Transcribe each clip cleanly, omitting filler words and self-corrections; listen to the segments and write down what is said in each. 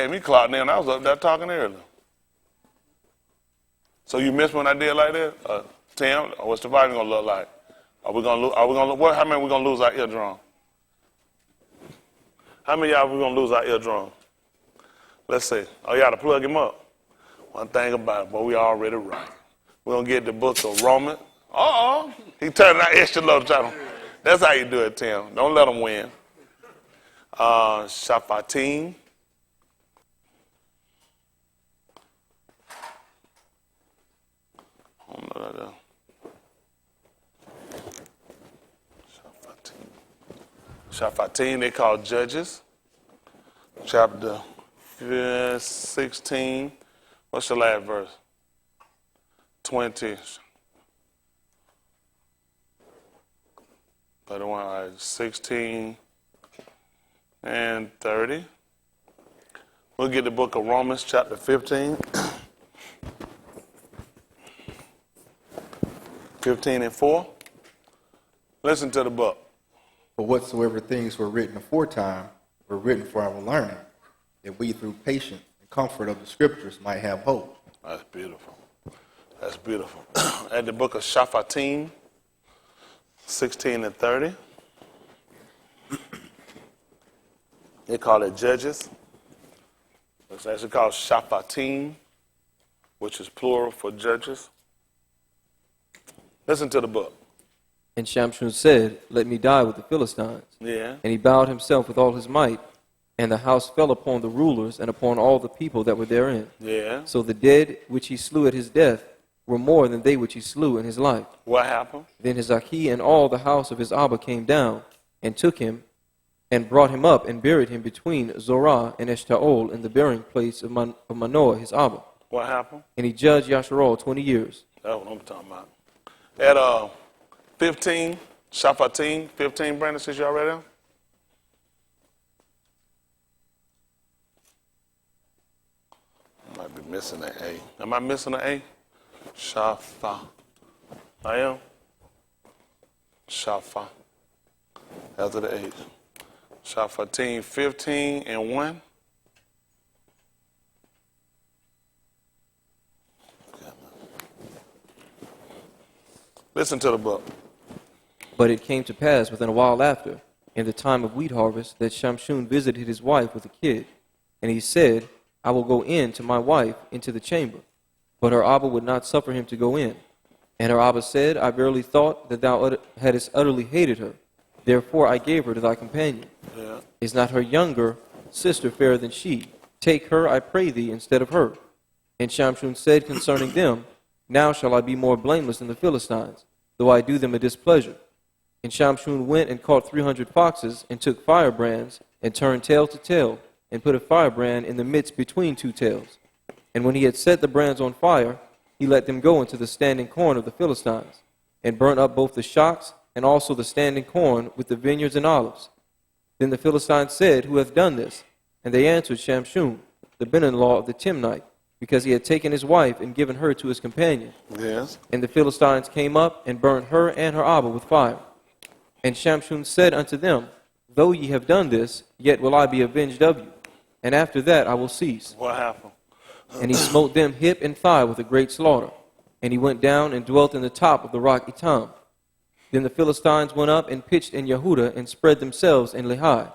made me clock in. I was up there talking earlier. So you missed when I did like this? Tim, what's the volume gonna look like? Are we gonna lose? How many we gonna lose our eardrum? How many of y'all we gonna lose our eardrum? Let's see. Oh, you gotta plug him up. One thing about it, but we already right. We're gonna get the book of Romans. He turned out extra low channel. That's how you do it, Tim. Don't let him win. Shafatim. Shafatim, they call Judges. Chapter 16. What's the last verse? 20. 31, 16 and 30. We'll get the book of Romans, chapter 15. 15 and 4. Listen to the book. For whatsoever things were written aforetime were written for our learning, that we through patience and comfort of the scriptures might have hope. That's beautiful. That's beautiful. At the book of Shafatim, 16 and 30. They call it Judges. It's actually called Shafatim, which is plural for judges. Listen to the book. And Samson said, let me die with the Philistines. Yeah. And he bowed himself with all his might, and the house fell upon the rulers and upon all the people that were therein. Yeah. So the dead which he slew at his death were more than they which he slew in his life. What happened? Then Hezekiah and all the house of his Abba came down and took him and brought him up and buried him between Zorah and Eshtaol in the burying place of Manoah his Abba. What happened? And he judged Yasharal 20 years. That's what I'm talking about. At 15, Shafatim, 15, Brandon, since you already there? I might be missing an A. Am I missing an A? Shafa. I am? Shafa. After the H. Shafatim, 15 and 1. Listen to the book. But it came to pass within a while after, in the time of wheat harvest, that Samson visited his wife with a kid. And he said, I will go in to my wife into the chamber. But her Abba would not suffer him to go in. And her Abba said, I verily thought that thou hadst utterly hated her. Therefore I gave her to thy companion. Yeah. Is not her younger sister fairer than she? Take her, I pray thee, instead of her. And Samson said concerning them, Now shall I be more blameless than the Philistines, though I do them a displeasure. And Samson went and caught 300 foxes, and took firebrands, and turned tail to tail, and put a firebrand in the midst between two tails. And when he had set the brands on fire, he let them go into the standing corn of the Philistines, and burnt up both the shocks and also the standing corn with the vineyards and olives. Then the Philistines said, Who hath done this? And they answered, Samson, the Ben-in-law of the Timnite, because he had taken his wife and given her to his companion. Yes. And the Philistines came up and burnt her and her Abba with fire. And Samson said unto them, Though ye have done this, yet will I be avenged of you. And after that I will cease. What happened? And he smote them hip and thigh with a great slaughter. And he went down and dwelt in the top of the rock Etam. Then the Philistines went up and pitched in Yehudah and spread themselves in Lehi.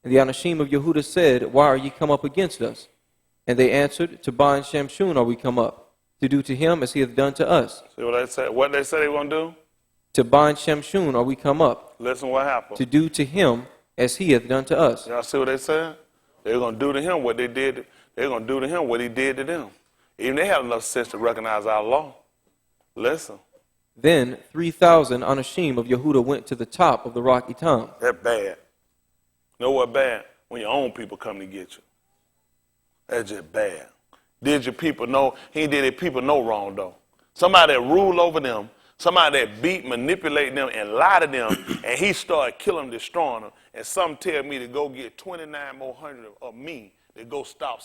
And the Anashim of Yehudah said, Why are ye come up against us? And they answered, To bind Samson are we come up, to do to him as he hath done to us. See what they said? What they said they were going to do? To bind Samson are we come up, Listen what happened. to do to him as he hath done to us. Y'all see what they said? They're going to do to him what they did. They're going to do to him what he did to them. Even they have enough sense to recognize our law. Listen. Then 3,000 Anashim of Yehudah went to the top of the rock Etam. That's bad. You know what bad? When your own people come to get you. That's just bad. Did your people know? He did his people no wrong, though. Somebody that ruled over them, somebody that beat, manipulate them, and lie to them, and he started killing them, destroying them. And some tell me to go get 29 more hundred of me to go stop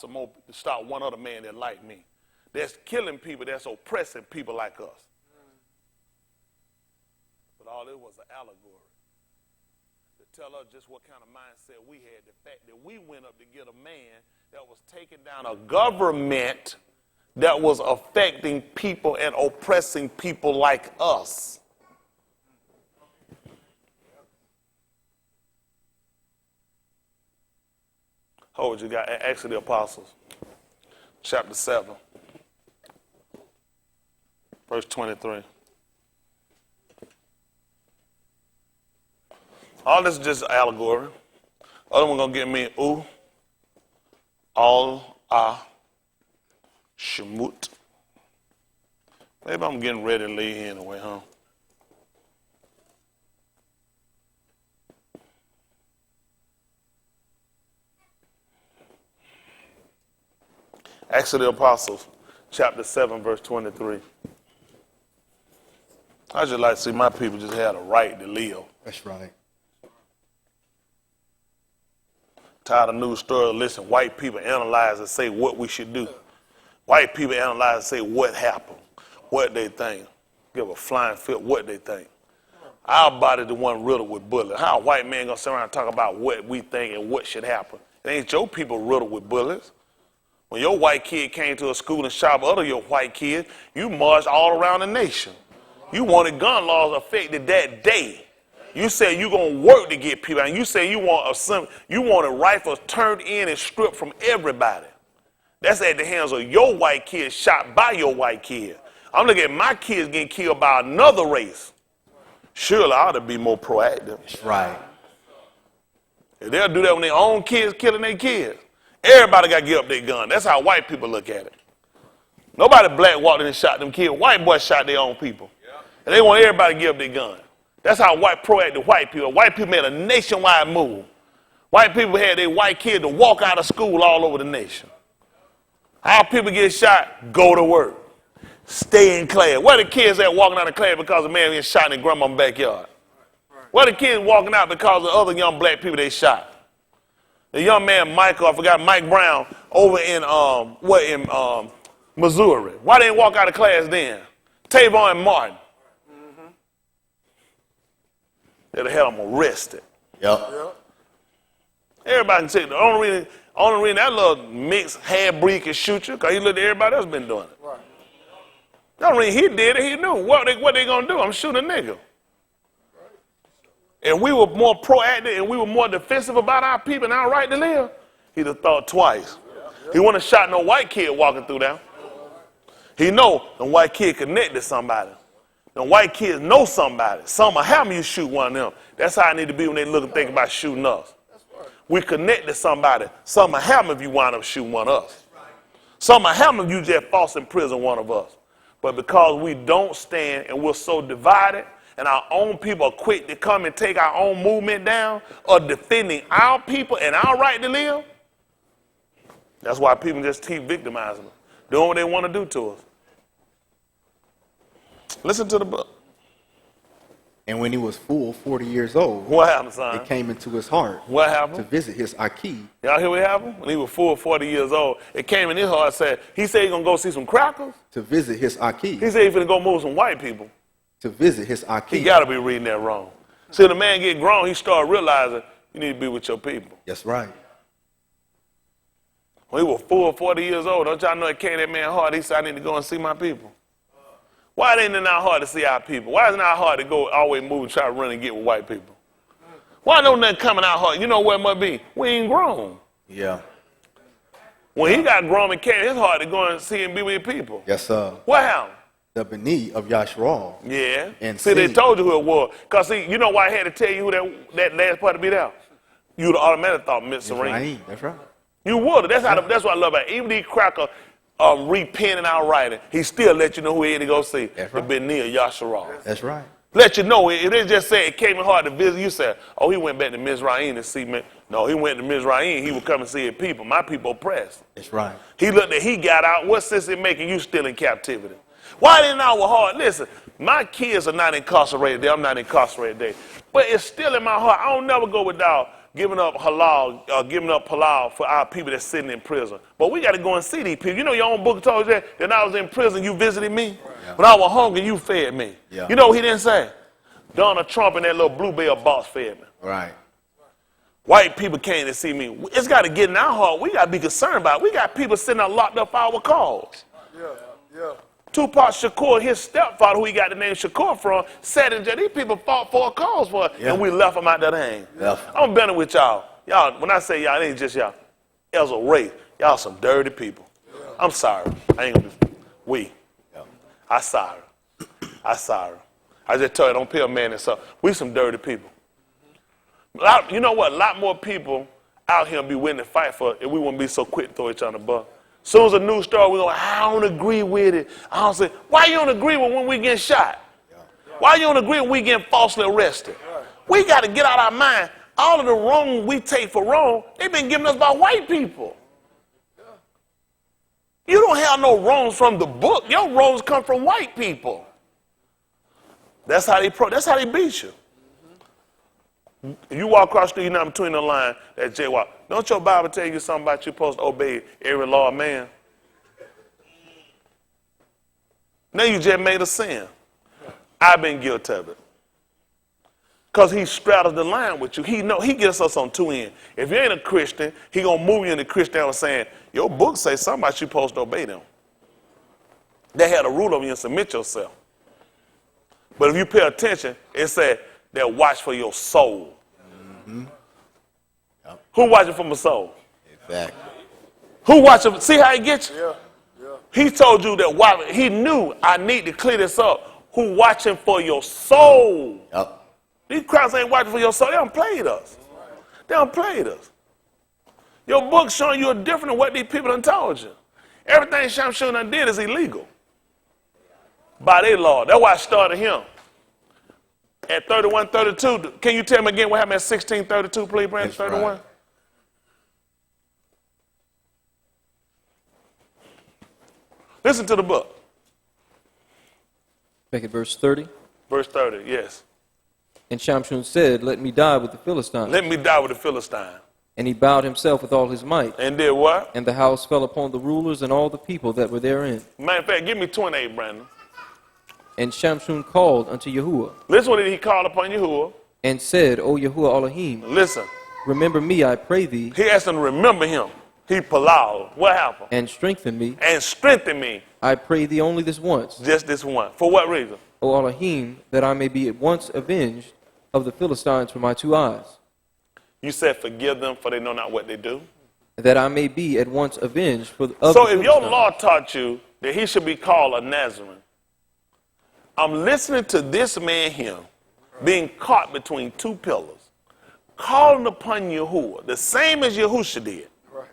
one other man that like me. That's killing people, that's oppressing people like us. But all it was an allegory to tell us just what kind of mindset we had. The fact that we went up to get a man that was taking down a government that was affecting people and oppressing people like us. Hold, you got Acts of the Apostles, chapter 7, verse 23. All this is just allegory. Other one gonna give me all shemut. Maybe I'm getting ready to leave here anyway, huh? Acts of the Apostles, chapter 7, verse 23. I just like to see my people just had a right to live. That's right. Tired of news stories. Listen, white people analyze and say what we should do. White people analyze and say what happened, what they think. Give a flying fit what they think. Our body the one riddled with bullets. How a white man gonna sit around and talk about what we think and what should happen? It ain't your people riddled with bullets. When your white kid came to a school and shot other your white kids, you marched all around the nation. You wanted gun laws affected that day. You said you gonna work to get people, and you say you want a rifle turned in and stripped from everybody. That's at the hands of your white kids shot by your white kid. I'm looking at my kids getting killed by another race. Surely I ought to be more proactive. That's right. If they'll do that when their own kids killing their kids, everybody got to give up their gun. That's how white people look at it. Nobody black walked in and shot them kids. White boys shot their own people. And they want everybody to give up their gun. That's how proactive white people. White people made a nationwide move. White people had their white kids to walk out of school all over the nation. How people get shot? Go to work. Stay in class. Where the kids at walking out of class because a man getting shot in their grandma's backyard? Where the kids walking out because of other young black people they shot? The young man Michael, I forgot Mike Brown, over in Missouri. Why they didn't walk out of class then? Tavon and Martin. They'd have had them arrested. Yep. Everybody can say the only reason that little mixed half-breed can shoot you because he looked at everybody else been doing it. Right. The only reason he did it, he knew what they gonna do. I'm shooting a nigga. And we were more proactive and we were more defensive about our people and our right to live, he'd have thought twice. He wouldn't have shot no white kid walking through there. He know the white kid connected to somebody. The white kids know somebody. Some will have you shoot one of them. That's how I need to be when they look and think about shooting us. We connect to somebody. Some will have if you wind up shooting one of us. Some will have if you just false imprison one of us. But because we don't stand and we're so divided, and our own people are quick to come and take our own movement down, or defending our people and our right to live, that's why people just keep victimizing us, doing what they want to do to us. Listen to the book. And when he was full 40 years old, What happened, son? it came into his heart What to happened? visit his Aki. Y'all hear what happened? When he was full 40 years old, it came in his heart. He said he's going to go see some crackers. To visit his Aki. He said he's going to go move some white people. To visit his Aki. He got to be reading that wrong. See, when the man get grown, he start realizing you need to be with your people. That's right. When he was full 40 years old, don't y'all know it came in that man's heart? He said, I need to go and see my people. Why it ain't in our heart to see our people? Why isn't our heart to go always move and try to run and get with white people? Why don't nothing come in our heart? You know what it must be? We ain't grown. Yeah. When he got grown, it came in his heart to go and see and be with people. Yes, sir. What happened? The B'ni of Yasharal. Yeah. And see, they see. told you who it was. Because, see, you know why I had to tell you who that last part to be there? You would have automatically thought Miss Serene. That's right. You would have. That's what I love about it. Even these crackers repenting our writing, he still let you know who he had to go see. That's right. The B'ni of Yasharal. That's right. Let you know. If they just say it came in hard to visit, you said, oh, he went back to Mizraim to see me. No, he went to Mizraim. He would come and see his people. My people oppressed. That's right. He looked at, he got out. What sense it making you still in captivity? Why in our heart? Listen, my kids are not incarcerated there. I'm not incarcerated there. But it's still in my heart. I don't never go without giving up halal for our people that's sitting in prison. But we got to go and see these people. You know your own book told you that when I was in prison, you visited me. Yeah. When I was hungry, you fed me. Yeah. You know what he didn't say? Donald Trump and that little bluebell boss fed me. Right. White people came to see me. It's got to get in our heart. We got to be concerned about it. We got people sitting there locked up for our cause. Yeah. Tupac Shakur, his stepfather, who he got the name Shakur from, sat in jail. These people fought for a cause for it, and we left them out there to hang. I'm better with y'all. Y'all, when I say y'all, it ain't just y'all. It was a race. Y'all some dirty people. I'm sorry. I ain't gonna be. We. I sorry. I just tell you, don't pay a man this up. We some dirty people. You know what? A lot more people out here be willing to fight for it if we wouldn't be so quick to throw each other above. As soon as a news story, we go, I don't agree with it. I don't say, why you don't agree with when we get shot? Why you don't agree when we get falsely arrested? We got to get out our mind. All of the wrong we take for wrong, they've been giving us by white people. You don't have no wrongs from the book. Your wrongs come from white people. That's how they beat you. If you walk across the street, you're not between the line, that jaywalk. Don't your Bible tell you something about you supposed to obey every law of man? Now you just made a sin. I've been guilty of it. Because he straddles the line with you. He gets us on two ends. If you ain't a Christian, he going to move you into Christianity saying, your book say something about you supposed to obey them. They had a rule over you and submit yourself. But if you pay attention, it said they'll watch for your soul. Mm-hmm. Yep. Who watching for my soul? Exactly. Who watching? See how he gets you? Yeah. He told you that he knew I need to clear this up. Who watching for your soul? Yep. These crowds ain't watching for your soul. They done played us. They done played us. Your book showing you a different than what these people done told you. Everything Samson done did is illegal. By their law. That's why I started him. At 31:32, can you tell me again what happened at 16:32, please, Brandon? 31? Right. Listen to the book. Make it verse 30. Verse 30, yes. And Samson said, let me die with the Philistines. Let me die with the Philistine. And he bowed himself with all his might. And did what? And the house fell upon the rulers and all the people that were therein. Matter of fact, give me 28, Brandon. And Samson called unto Yahuwah. Listen what he called upon Yahuwah. And said, O Yahuwah Elohim. Listen. Remember me, I pray thee. He asked him to remember him. He palal. What happened? And strengthen me. And strengthen me. I pray thee only this once. Just this one. For what reason? O Elohim, that I may be at once avenged of the Philistines for my two eyes. You said forgive them for they know not what they do? That I may be at once avenged of so the if your law taught you that he should be called a Nazarene, I'm listening to this man here being caught between two pillars, calling upon Yahuwah, the same as Yahusha did. Right.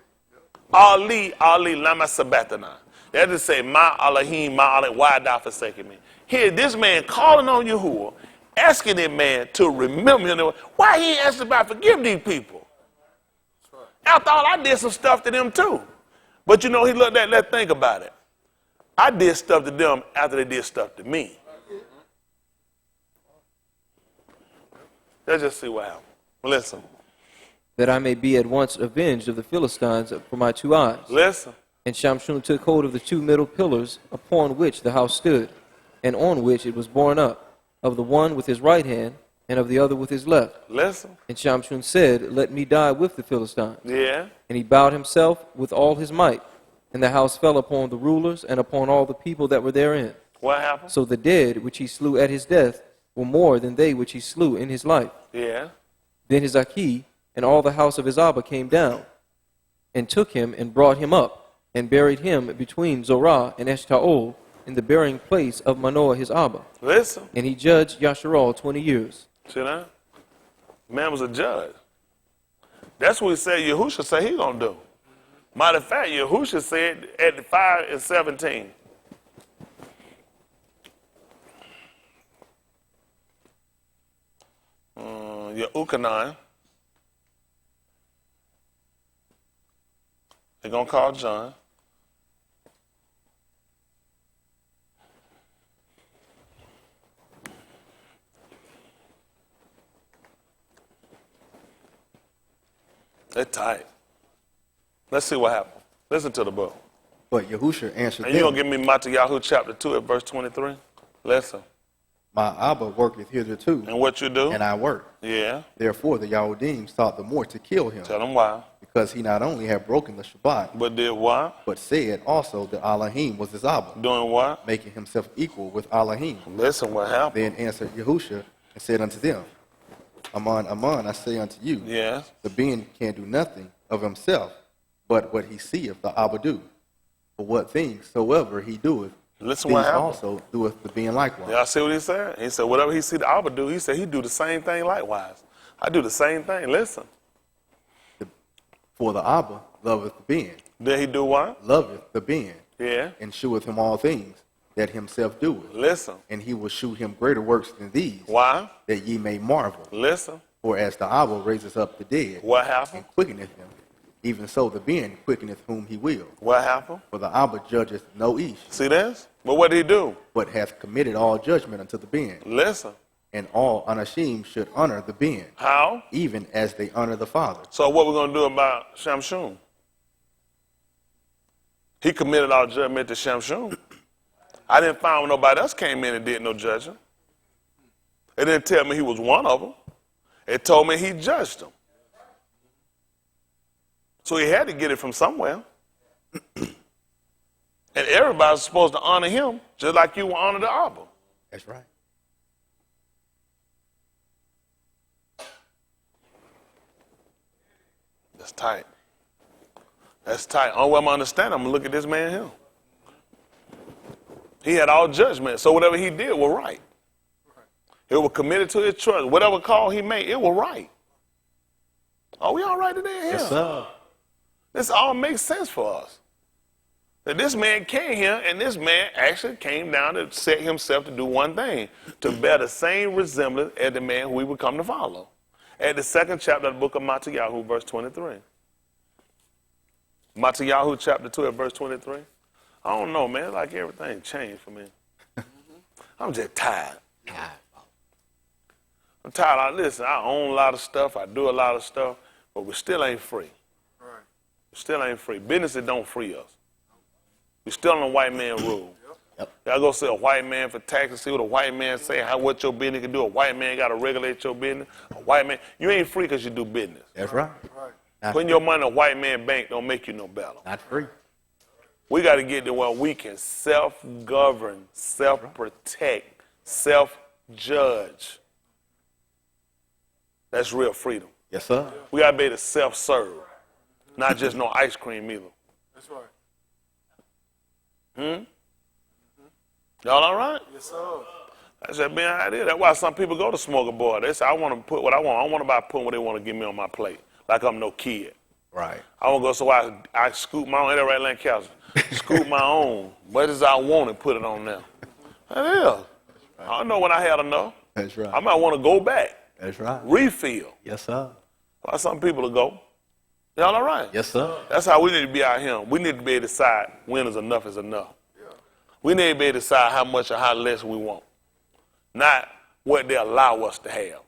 Ali, lama sabatana. That is say, Ma Elohim, Ma Elohim, why thou forsaken me? Here, this man calling on Yahuwah, asking that man to remember him. Why he ain't asking about forgive these people? Right. After all, I did some stuff to them too. But you know, he looked at, let's think about it. I did stuff to them after they did stuff to me. Let's just see what happened. Listen. That I may be at once avenged of the Philistines for my two eyes. Listen. And Samson took hold of the two middle pillars upon which the house stood, and on which it was borne up, of the one with his right hand, and of the other with his left. Listen. And Samson said, let me die with the Philistines. Yeah. And he bowed himself with all his might, and the house fell upon the rulers and upon all the people that were therein. What happened? So the dead which he slew at his death were more than they which he slew in his life. Yeah. Then his Aki and all the house of his Abba came down, and took him and brought him up, and buried him between Zorah and Eshtaol, in the burying place of Manoah his Abba. Listen. And he judged Yasharal 20 years. See that? Man was a judge. That's what he said Yahusha said he gonna do. Matter of fact, Yahusha said at 5 and 17. Yahukanan. They're gonna call John. They're tight. Let's see what happened. Listen to the book. But Yahusha answered And them. you're going to give me Matthew chapter 2 at verse 23? Listen. My Abba worketh hitherto, And what you do? and I work. Yeah. Therefore the Yahudim sought the more to kill him, Tell them why. because he not only had broken the Shabbat, But did what? but said also that Elohim was his Abba, Doing what? making himself equal with Elohim. Listen what happened. Then answered Yahusha and said unto them, Aman, Aman, I say unto you, Yes. the being can do nothing of himself, but what he seeth the Abba do. For what things soever he doeth, Listen these what happened. also doeth the being likewise. Y'all see what he said? He said, whatever he see the Abba do, he said he do the same thing likewise. I do the same thing. Listen. For the Abba loveth the being, Then he do what? loveth the being, Yeah. and sheweth him all things that himself doeth. Listen. And he will shew him greater works than these, Why? that ye may marvel. Listen. For as the Abba raises up the dead, What happened? and quickeneth them, even so the being quickeneth whom he will. What happened? For the Abba judgeth no ish, See this? But what did he do? but hath committed all judgment unto the being. Listen. And all unashamed should honor the being, How? even as they honor the Father. So what we're going to do about Samson? He committed all judgment to Samson. I didn't find when nobody else came in and did no judging. It didn't tell me he was one of them. It told me he judged them. So he had to get it from somewhere. And everybody's supposed to honor him just like you will honor the Abba. That's right. That's tight. That's tight. Only way I'm understanding, I'm going to look at this man here. He had all judgment, so whatever he did was right. It was committed to his trust. Whatever call he made, it was right. Are we all right today? Yes, sir. This all makes sense for us. That this man came here, and this man actually came down to set himself to do one thing, to bear the same resemblance as the man who we would come to follow. At the second chapter of the book of Matthew, verse 23. Matthew chapter 2 at verse 23. I don't know, man. Like everything changed for me. I'm just tired. I'm tired. Listen, I own a lot of stuff. I do a lot of stuff, but we still ain't free. We still ain't free. Businesses don't free us. We still on the white man rule. Yep. Y'all go see a white man for taxes, see what a white man say, what your business can do. A white man got to regulate your business. A white man, you ain't free because you do business. That's right. Putting your money in a white man bank don't make you no better. Not free. We got to get to where we can self-govern, self-protect, self-judge. That's real freedom. Yes, sir. We got to be able to self-serve, not just no ice cream either. That's right. Y'all all right? Yes, sir. That's just being an idea. That's why some people go to smoker board. They say, I want to put what I want. I don't want nobody putting what they want to give me on my plate, like I'm no kid. Right. I want to go, so I scoop my own, ain't that right, Lancaster? Scoop my own, what as I want and put it on there. That is. I don't know when I had enough. That's right. I might want to go back, That's right. refill. Yes, sir. Why some people will go. Y'all all right? Yes, sir. That's how we need to be out here. We need to be able to decide when is enough is enough. We need to be able to decide how much or how less we want, not what they allow us to have.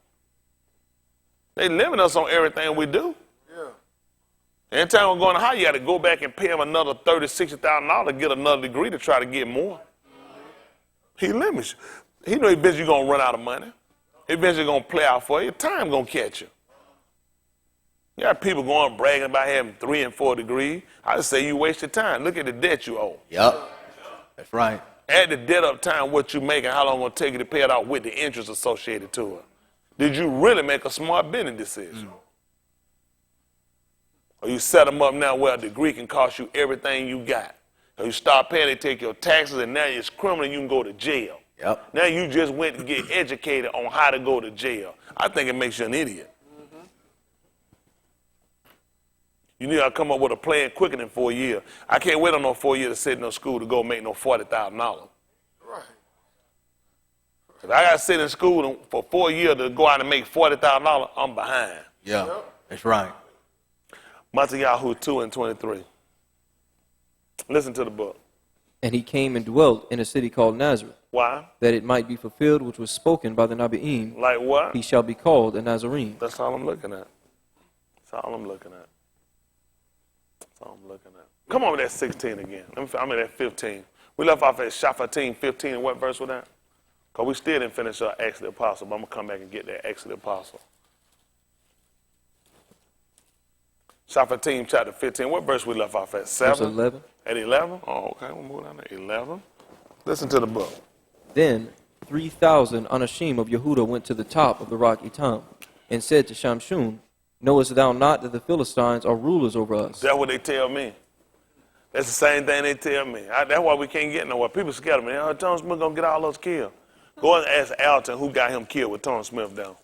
They limit us on everything we do. Yeah. Anytime we're going to high, you got to go back and pay him another $30,000, $60,000 to get another degree to try to get more. He limits you. He know eventually you're going to run out of money. Eventually going to play out for you. Time going to catch you. You got people going bragging about having 3 and 4 degrees. I just say you wasted time. Look at the debt you owe. Yep. That's right. Add the debt up time, what you make, and how long it's going to take you to pay it out with the interest associated to it. Did you really make a smart business decision? Or you set them up now where a degree can cost you everything you got. Or you start paying, they take your taxes, and now it's criminal, you can go to jail. Yep. Now you just went to get educated on how to go to jail. I think it makes you an idiot. You need to come up with a plan quicker than 4 years. I can't wait on no 4 years to sit in no school to go make no $40,000. Right. If I got to sit in school for 4 years to go out and make $40,000, I'm behind. Yeah. That's right. Matthew 2 and 23. Listen to the book. And he came and dwelt in a city called Nazareth, Why? that it might be fulfilled which was spoken by the Nabiim, Like what? he shall be called a Nazarene. That's all I'm looking at. That's all I'm looking at. That's all I'm looking at. Come on with that 16 again. I'm at that 15. We left off at Shaphatim 15, and what verse was that? Because we still didn't finish our Acts of the Apostle, but I'm going to come back and get that Acts of the Apostle. Team chapter 15. What verse we left off at? 7? Verse 11. At 11? Oh, okay. We'll move down to 11. Listen to the book. Then 3,000 Anashim of Yehuda went to the top of the rock Etam, and said to Shamshun, knowest thou not that the Philistines are rulers over us? That's what they tell me. That's the same thing they tell me. That's why we can't get nowhere. People scared of me. Tom Smith going to get all those killed. Go and ask Alton who got him killed with Tom Smith down.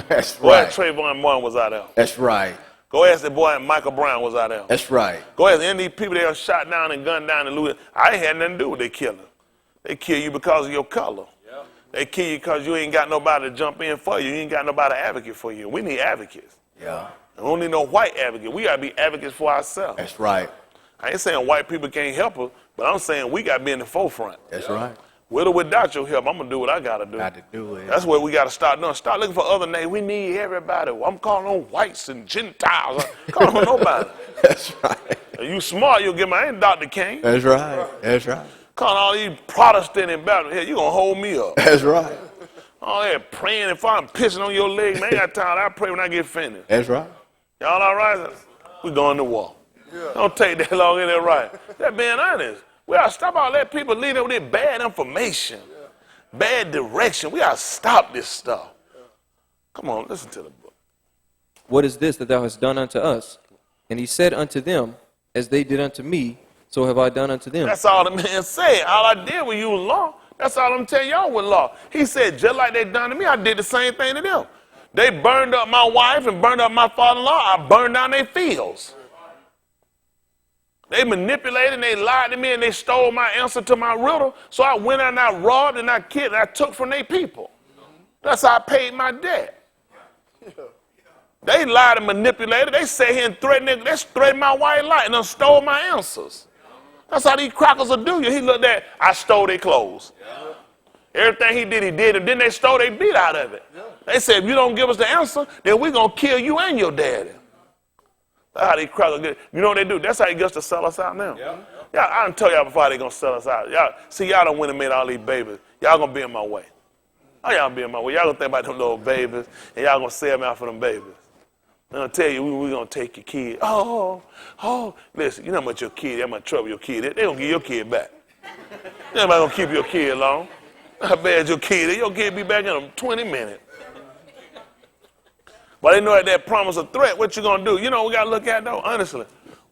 That's Go right. ask Trayvon Martin was out there. That's right. Go ask the boy Michael Brown was out there. That's right. Go ask any of these people that are shot down and gunned down in Louisiana. I ain't had nothing to do with they killing. They kill you because of your color. Yeah. They kill you because you ain't got nobody to jump in for you. You ain't got nobody to advocate for you. We need advocates. Yeah. We don't need no white advocate. We got to be advocates for ourselves. That's right. I ain't saying white people can't help us, but I'm saying we got to be in the forefront. That's right. With or without your help, I'm going to do what I got to do. Got to do it. That's what we got to start doing. Start looking for other names. We need everybody. I'm calling on whites and Gentiles. I'm calling on nobody. That's right. If you smart, you'll get my ain't Dr. King. That's right. That's right. Calling all these Protestant and Baptist here, you going to hold me up. That's right. All that praying if I'm pissing on your leg, man, I ain't got time. I pray when I get finished. That's right. Y'all all right? We going to war. Yeah. Don't take that long, ain't that right? That being honest. We got to stop all that people leading with this bad information, bad direction. We got to stop this stuff. Come on, listen to the book. What is this that thou hast done unto us? And he said unto them, as they did unto me, so have I done unto them. That's all the man said. All I did was use law. That's all I'm telling y'all with law. He said, just like they done to me, I did the same thing to them. They burned up my wife and burned up my father-in-law. I burned down their fields. They manipulated and they lied to me and they stole my answer to my riddle. So I went out and I robbed and I killed and I took from their people. That's how I paid my debt. They lied and manipulated. They sat here and threatened my white light and stole my answers. That's how these crackers will do you. He looked at, I stole their clothes. Everything he did, and then they stole their beat out of it. They said, if you don't give us the answer, then we're going to kill you and your daddy. That's how these crackers get. You know what they do? That's how he gets to sell us out now. Yeah, I done told y'all before how they going to sell us out. Y'all done went and made all these babies. Y'all going to be in my way. Oh, y'all be in my way. Y'all going to think about them little babies, and y'all going to sell me out for them babies. I'm going to tell you, we're going to take your kid. Oh, listen, you know how much your kid, how much trouble your kid is. They're going to give your kid back. They're not going to keep your kid long. How bad your kid is. Your kid be back in 20 minutes. But they know at that promise of threat, what you going to do? You know what we got to look at, though? Honestly,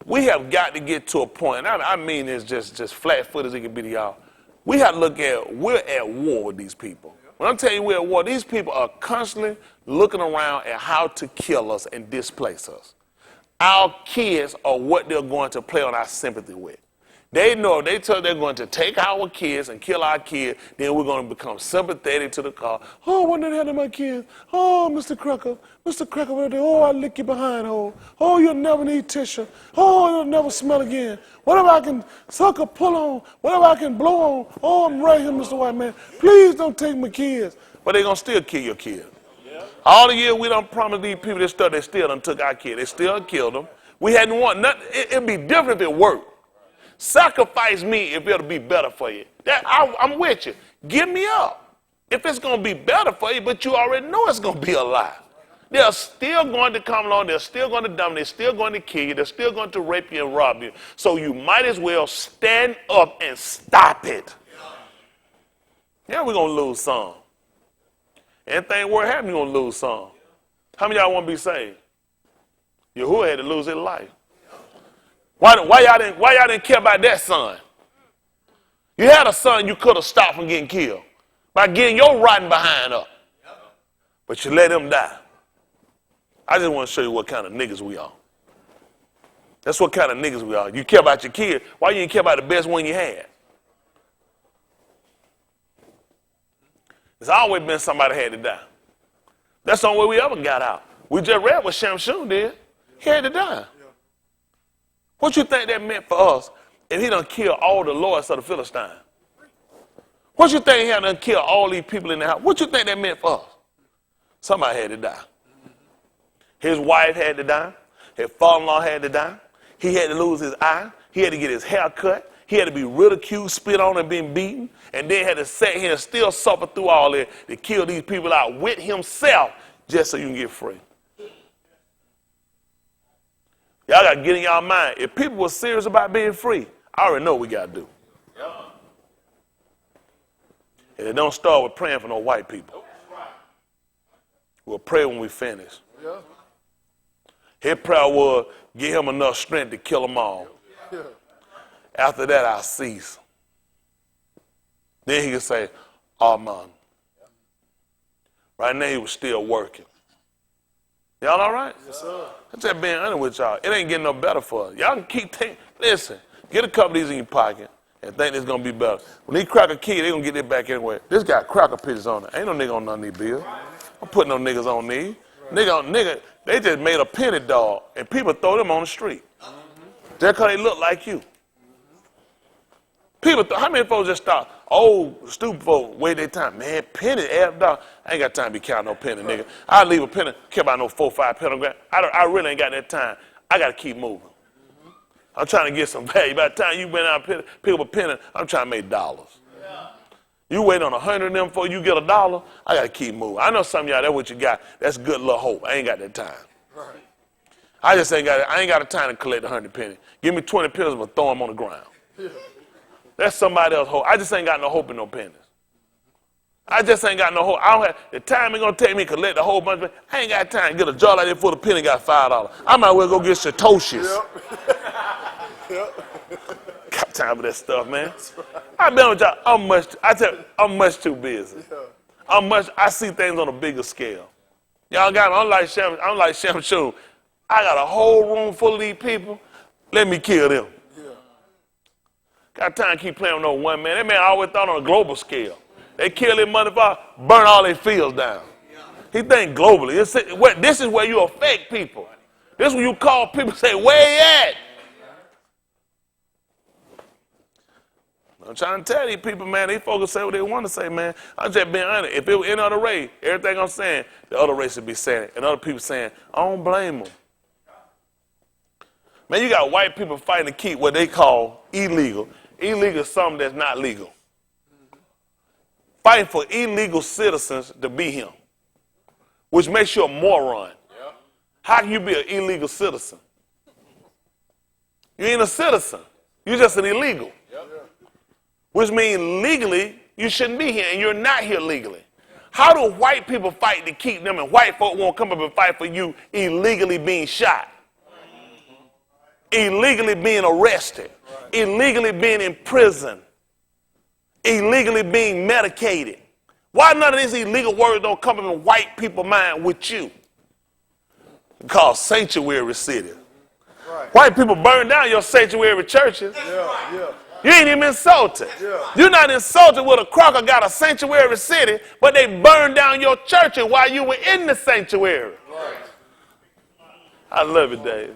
we have got to get to a point, and I mean this just flat-footed as it can be to y'all. We have to look at, we're at war with these people. When I'm telling you we're at war, these people are constantly looking around at how to kill us and displace us. Our kids are what they're going to play on our sympathy with. They know, they tell they're going to take our kids and kill our kids, then we're going to become sympathetic to the cause. Oh, what did happen to my kids? Oh, Mr. Cracker, oh, I lick you behind, oh, you'll never need tissue. Oh, you'll never smell again. Whatever I can suck or pull on, whatever I can blow on, oh, I'm right here, Mr. White Man. Please don't take my kids. But they're going to still kill your kids. Yeah. All the years we done promised these people this stuff, they still done took our kids. They still killed them. We hadn't want nothing. It'd be different if it worked. Sacrifice me if it'll be better for you. I'm with you. Give me up. If it's going to be better for you, but you already know it's going to be a lie. They're still going to come along. They're still going to dominate. They're still going to kill you. They're still going to rape you and rob you. So you might as well stand up and stop it. Yeah, we're going to lose some. Anything worth having, you're going to lose some. How many of y'all want to be saved? Yahuwah had to lose his life. Why y'all didn't care about that son? You had a son you could have stopped from getting killed by getting your rotten behind up. But you let him die. I just want to show you what kind of niggas we are. That's what kind of niggas we are. You care about your kid. Why you didn't care about the best one you had? There's always been somebody had to die. That's the only way we ever got out. We just read what Samson did. He had to die. What you think that meant for us if he done killed all the lords of the Philistines? What you think he had done killed all these people in the house? What you think that meant for us? Somebody had to die. His wife had to die. His father-in-law had to die. He had to lose his eye. He had to get his hair cut. He had to be ridiculed, spit on, and been beaten, and then had to sit here and still suffer through all that to kill these people out with himself just so you can get free. Y'all got to get in y'all mind. If people were serious about being free, I already know what we got to do. And it don't start with praying for no white people. We'll pray when we finish. His prayer was, give him enough strength to kill them all. After that, I'll cease. Then he could say, Amen. Right now, he was still working. Y'all all right? Yes, sir. I'm just being honest with y'all. It ain't getting no better for us. Y'all can keep taking, listen, get a couple of these in your pocket and think it's going to be better. When these cracker kids, they going to get it back anyway. This got cracker pictures on it. Ain't no nigga on none of these bills. I'm putting no niggas on these. Nigga, they just made a penny dog and people throw them on the street. Just because they look like you. People, how many folks just start, old, stupid folks, wait their time. Man, penny, app dog. I ain't got time to be counting no penny, nigga. I leave a penny, care about no 4, 5 penny. I really ain't got that time. I got to keep moving. I'm trying to get some value. By the time you been out pick up a penny, I'm trying to make dollars. You wait on 100 of them before you get $1, I got to keep moving. I know some of y'all, that's what you got. That's good little hope. I ain't got that time. I just ain't got it. I ain't got the time to collect 100 pennies. Give me 20 pennies, but throw them on the ground. That's somebody else's hope. I just ain't got no hope in no pennies. I just ain't got no hope. I don't have the time it's gonna take me to collect a whole bunch of pennies. I ain't got time to get a jar like that for the penny got $5. I might well go get Satoshis. Got time for that stuff, man. I've been with y'all. I'm much too busy. I see things on a bigger scale. Y'all got me. I'm like Samson. I got a whole room full of these people. Let me kill them. Got time to keep playing with no one man. That man always thought on a global scale. They kill their motherfucker, burn all their fields down. He think globally. This is where you affect people. This is where you call people and say, where you at? I'm trying to tell these people, man, these folks say what they want to say, man. I'm just being honest. If it was any other race, everything I'm saying, the other race would be saying it. And other people saying, I don't blame them. Man, you got white people fighting to keep what they call illegal. Illegal is something that's not legal. Fighting for illegal citizens to be him, which makes you a moron. How can you be an illegal citizen? You ain't a citizen. You're just an illegal. Which means legally, you shouldn't be here, and you're not here legally. How do white people fight to keep them, and white folk won't come up and fight for you illegally being shot? Illegally being arrested, illegally being in prison, illegally being medicated. Why none of these illegal words don't come up in white people's mind with you? Called sanctuary city. White people burn down your sanctuary churches. You ain't even insulted. You're not insulted with a crocker got a sanctuary city, but they burned down your churches while you were in the sanctuary. I love it, Dave.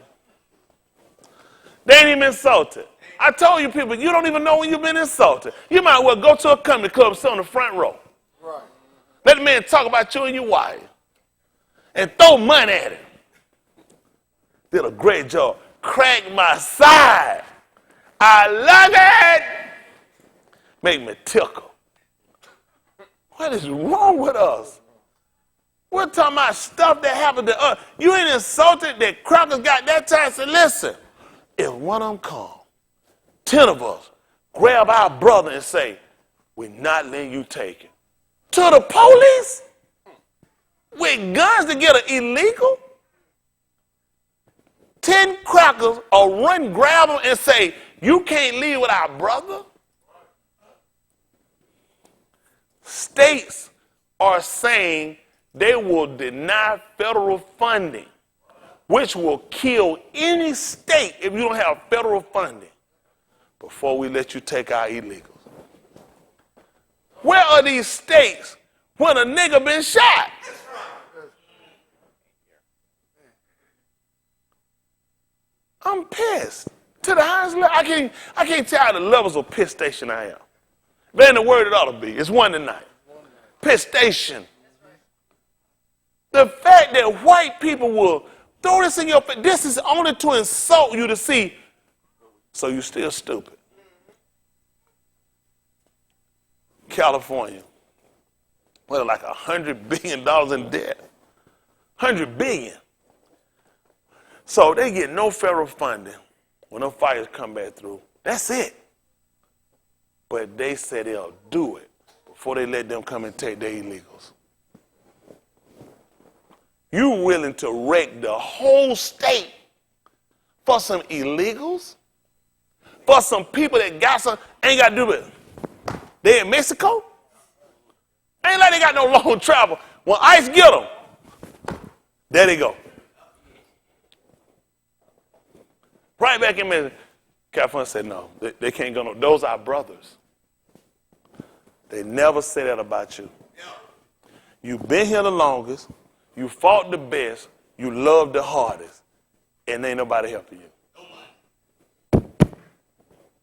They ain't even insulted. I told you people, you don't even know when you've been insulted. You might well go to a comedy club, sit on the front row. Let the man talk about you and your wife. And throw money at him. Did a great job. Crack my side. I love it. Make me tickle. What is wrong with us? We're talking about stuff that happened to us. You ain't insulted that crackers got that time. So listen. If one of them come, 10 of us grab our brother and say, we're not letting you take it. To the police? With guns to get an illegal? 10 crackers will run, grab them and say, you can't leave with our brother? States are saying they will deny federal funding, which will kill any state if you don't have federal funding, before we let you take our illegals. Where are these states when a nigga been shot? I'm pissed. To the highest level. I can't tell you the levels of piss station I am. But ain't the word it ought to be. It's one tonight. Piss station. The fact that white people will throw this in your face, this is only to insult you to see, so you still stupid. California. Well, like $100 billion in debt. $100 billion. So they get no federal funding when those fires come back through. That's it. But they said they'll do it before they let them come and take their illegals. You willing to wreck the whole state for some illegals? For some people that got some, ain't got to do with it. They in Mexico? Ain't like they got no long travel. When ICE get them, there they go. Right back in Mexico. California said no, they can't go no. Those are brothers. They never say that about you. You've been here the longest. You fought the best. You loved the hardest. And ain't nobody helping you.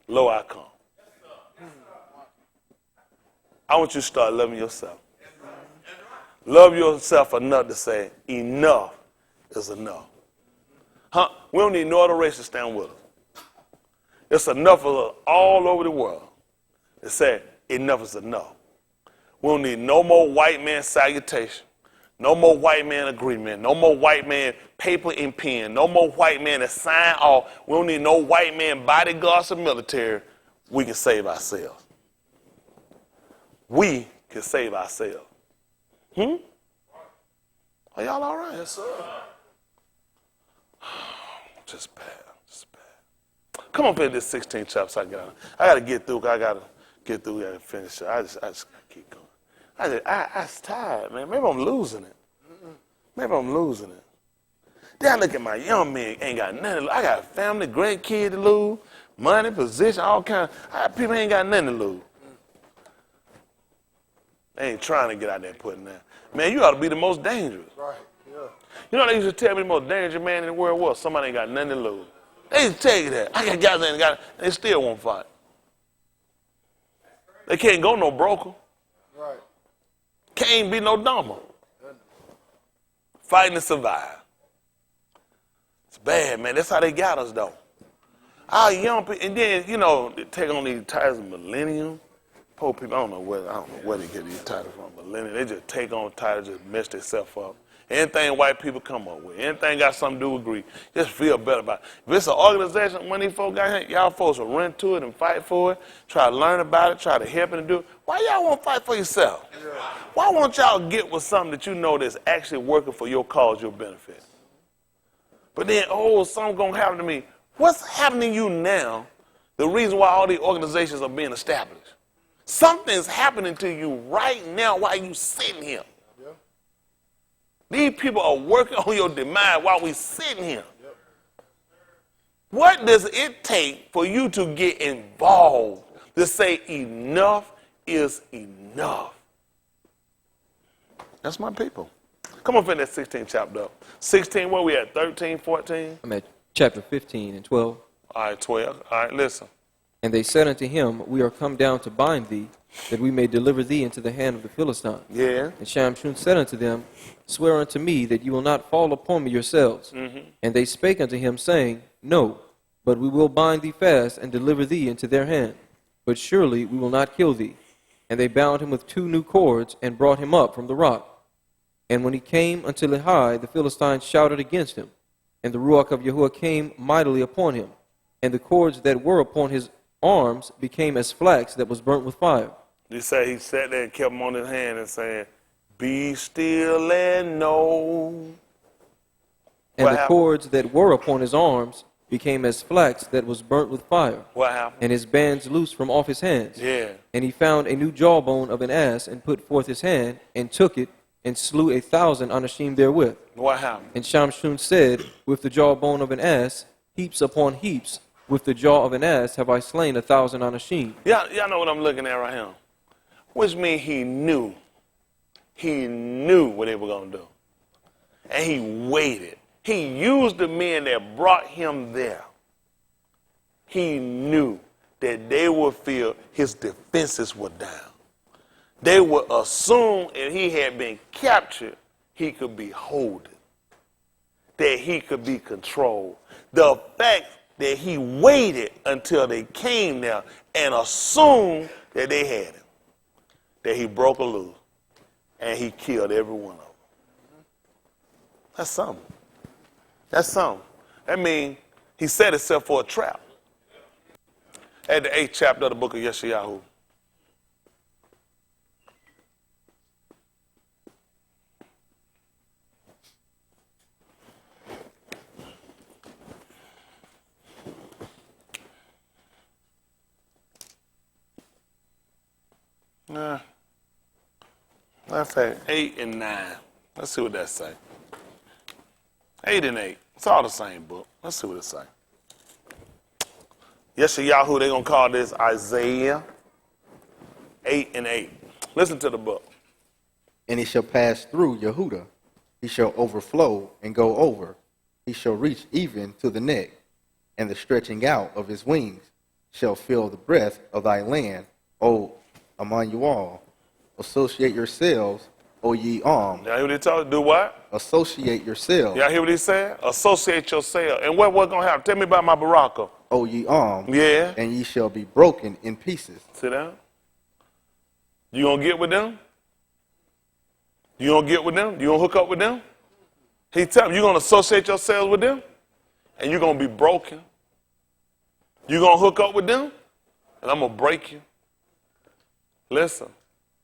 Low outcome. I want you to start loving yourself. Love yourself enough to say, enough is enough. Huh? We don't need no other race to stand with us. It's enough of us all over the world to say, enough is enough. We don't need no more white man salutation. No more white man agreement. No more white man paper and pen. No more white man to sign off. We don't need no white man bodyguards or military. We can save ourselves. We can save ourselves. Are y'all all right? Yes, sir. Just bad. Just bad. Come on, finish this 16 chapter so I get out. I got to get through. I got to get through. We got to finish it. I just keep going. I'm tired, man. Maybe I'm losing it. Maybe I'm losing it. Then I look at my young men, ain't got nothing to lose. I got family, grandkids to lose, money, position, all kinds. People ain't got nothing to lose. They ain't trying to get out there and putting that. Man, you ought to be the most dangerous. Right, yeah. You know, they used to tell me the most dangerous man in the world was somebody ain't got nothing to lose. They used to tell you that. I got guys that ain't got it. They still won't fight. They can't go no broker. Right. Can't be no dumber. Fighting to survive. It's bad, man. That's how they got us, though. Our young people, and then, you know, they take on these titles of millennium. Poor people, I don't know where they get these titles from. Millennium, they just take on titles, just mess themselves up. Anything white people come up with, anything got something to do with greed, just feel better about it. If it's an organization, when these folks got here, y'all folks will run to it and fight for it, try to learn about it, try to help it and do it. Why y'all won't fight for yourself? Yeah. Why won't y'all get with something that you know that's actually working for your cause, your benefit? But then, something's going to happen to me. What's happening to you now? The reason why all these organizations are being established. Something's happening to you right now while you sitting here. Yeah. These people are working on your demise while we sitting here. Yep. What does it take for you to get involved to say enough is enough? That's my people. Come on, finish that 16th chapter up. 16, where we at? 13, 14? I'm at chapter 15 and 12. All right, 12. All right, listen. And they said unto him, We are come down to bind thee, that we may deliver thee into the hand of the Philistines. Yeah. And Samson said unto them, Swear unto me that you will not fall upon me yourselves. Mm-hmm. And they spake unto him, saying, No, but we will bind thee fast and deliver thee into their hand. But surely we will not kill thee. And they bound him with 2 new cords, and brought him up from the rock. And when he came unto Lehi, the Philistines shouted against him. And the Ruach of Yahuwah came mightily upon him. And the cords that were upon his arms became as flax that was burnt with fire. You say he sat there and kept him on his hand and saying, Be still and know. And the cords that were upon his arms became as flax that was burnt with fire. What happened? And his bands loosed from off his hands. Yeah. And he found a new jawbone of an ass, and put forth his hand, and took it, and slew 1,000 anashim therewith. What happened? And Samson said, With the jawbone of an ass, heaps upon heaps, with the jaw of an ass have I slain 1,000 anashim. Y'all know what I'm looking at right here. Which means he knew. He knew what they were going to do. And he waited. He used the men that brought him there. He knew that they would feel his defenses were down. They would assume if he had been captured, he could be holding. That he could be controlled. The fact that he waited until they came there and assumed that they had him. that he broke a loose and he killed every one of them. That's something. That's something. That means he set himself for a trap. At the 8th chapter of the book of Yeshayahu. Let's say 8 and 9. Let's see what that say. 8 and 8. It's all the same book. Let's see what it say. Yeshayahu, they're going to call this Isaiah 8 and 8. Listen to the book. And he shall pass through Yehuda. He shall overflow and go over. He shall reach even to the neck, and the stretching out of his wings shall fill the breadth of thy land, O Emmanuel. Associate yourselves, O ye armed. Y'all hear what he told? Do what? Associate yourselves, Y'all hear what he said? Associate yourself. And what's going to happen? Tell me about my Baraka. O ye armed, Yeah. and ye shall be broken in pieces. See that? You going to get with them? You going to get with them? You going to hook up with them? He tell me, you're going to associate yourselves with them, and you're going to be broken. You're going to hook up with them, and I'm going to break you. Listen.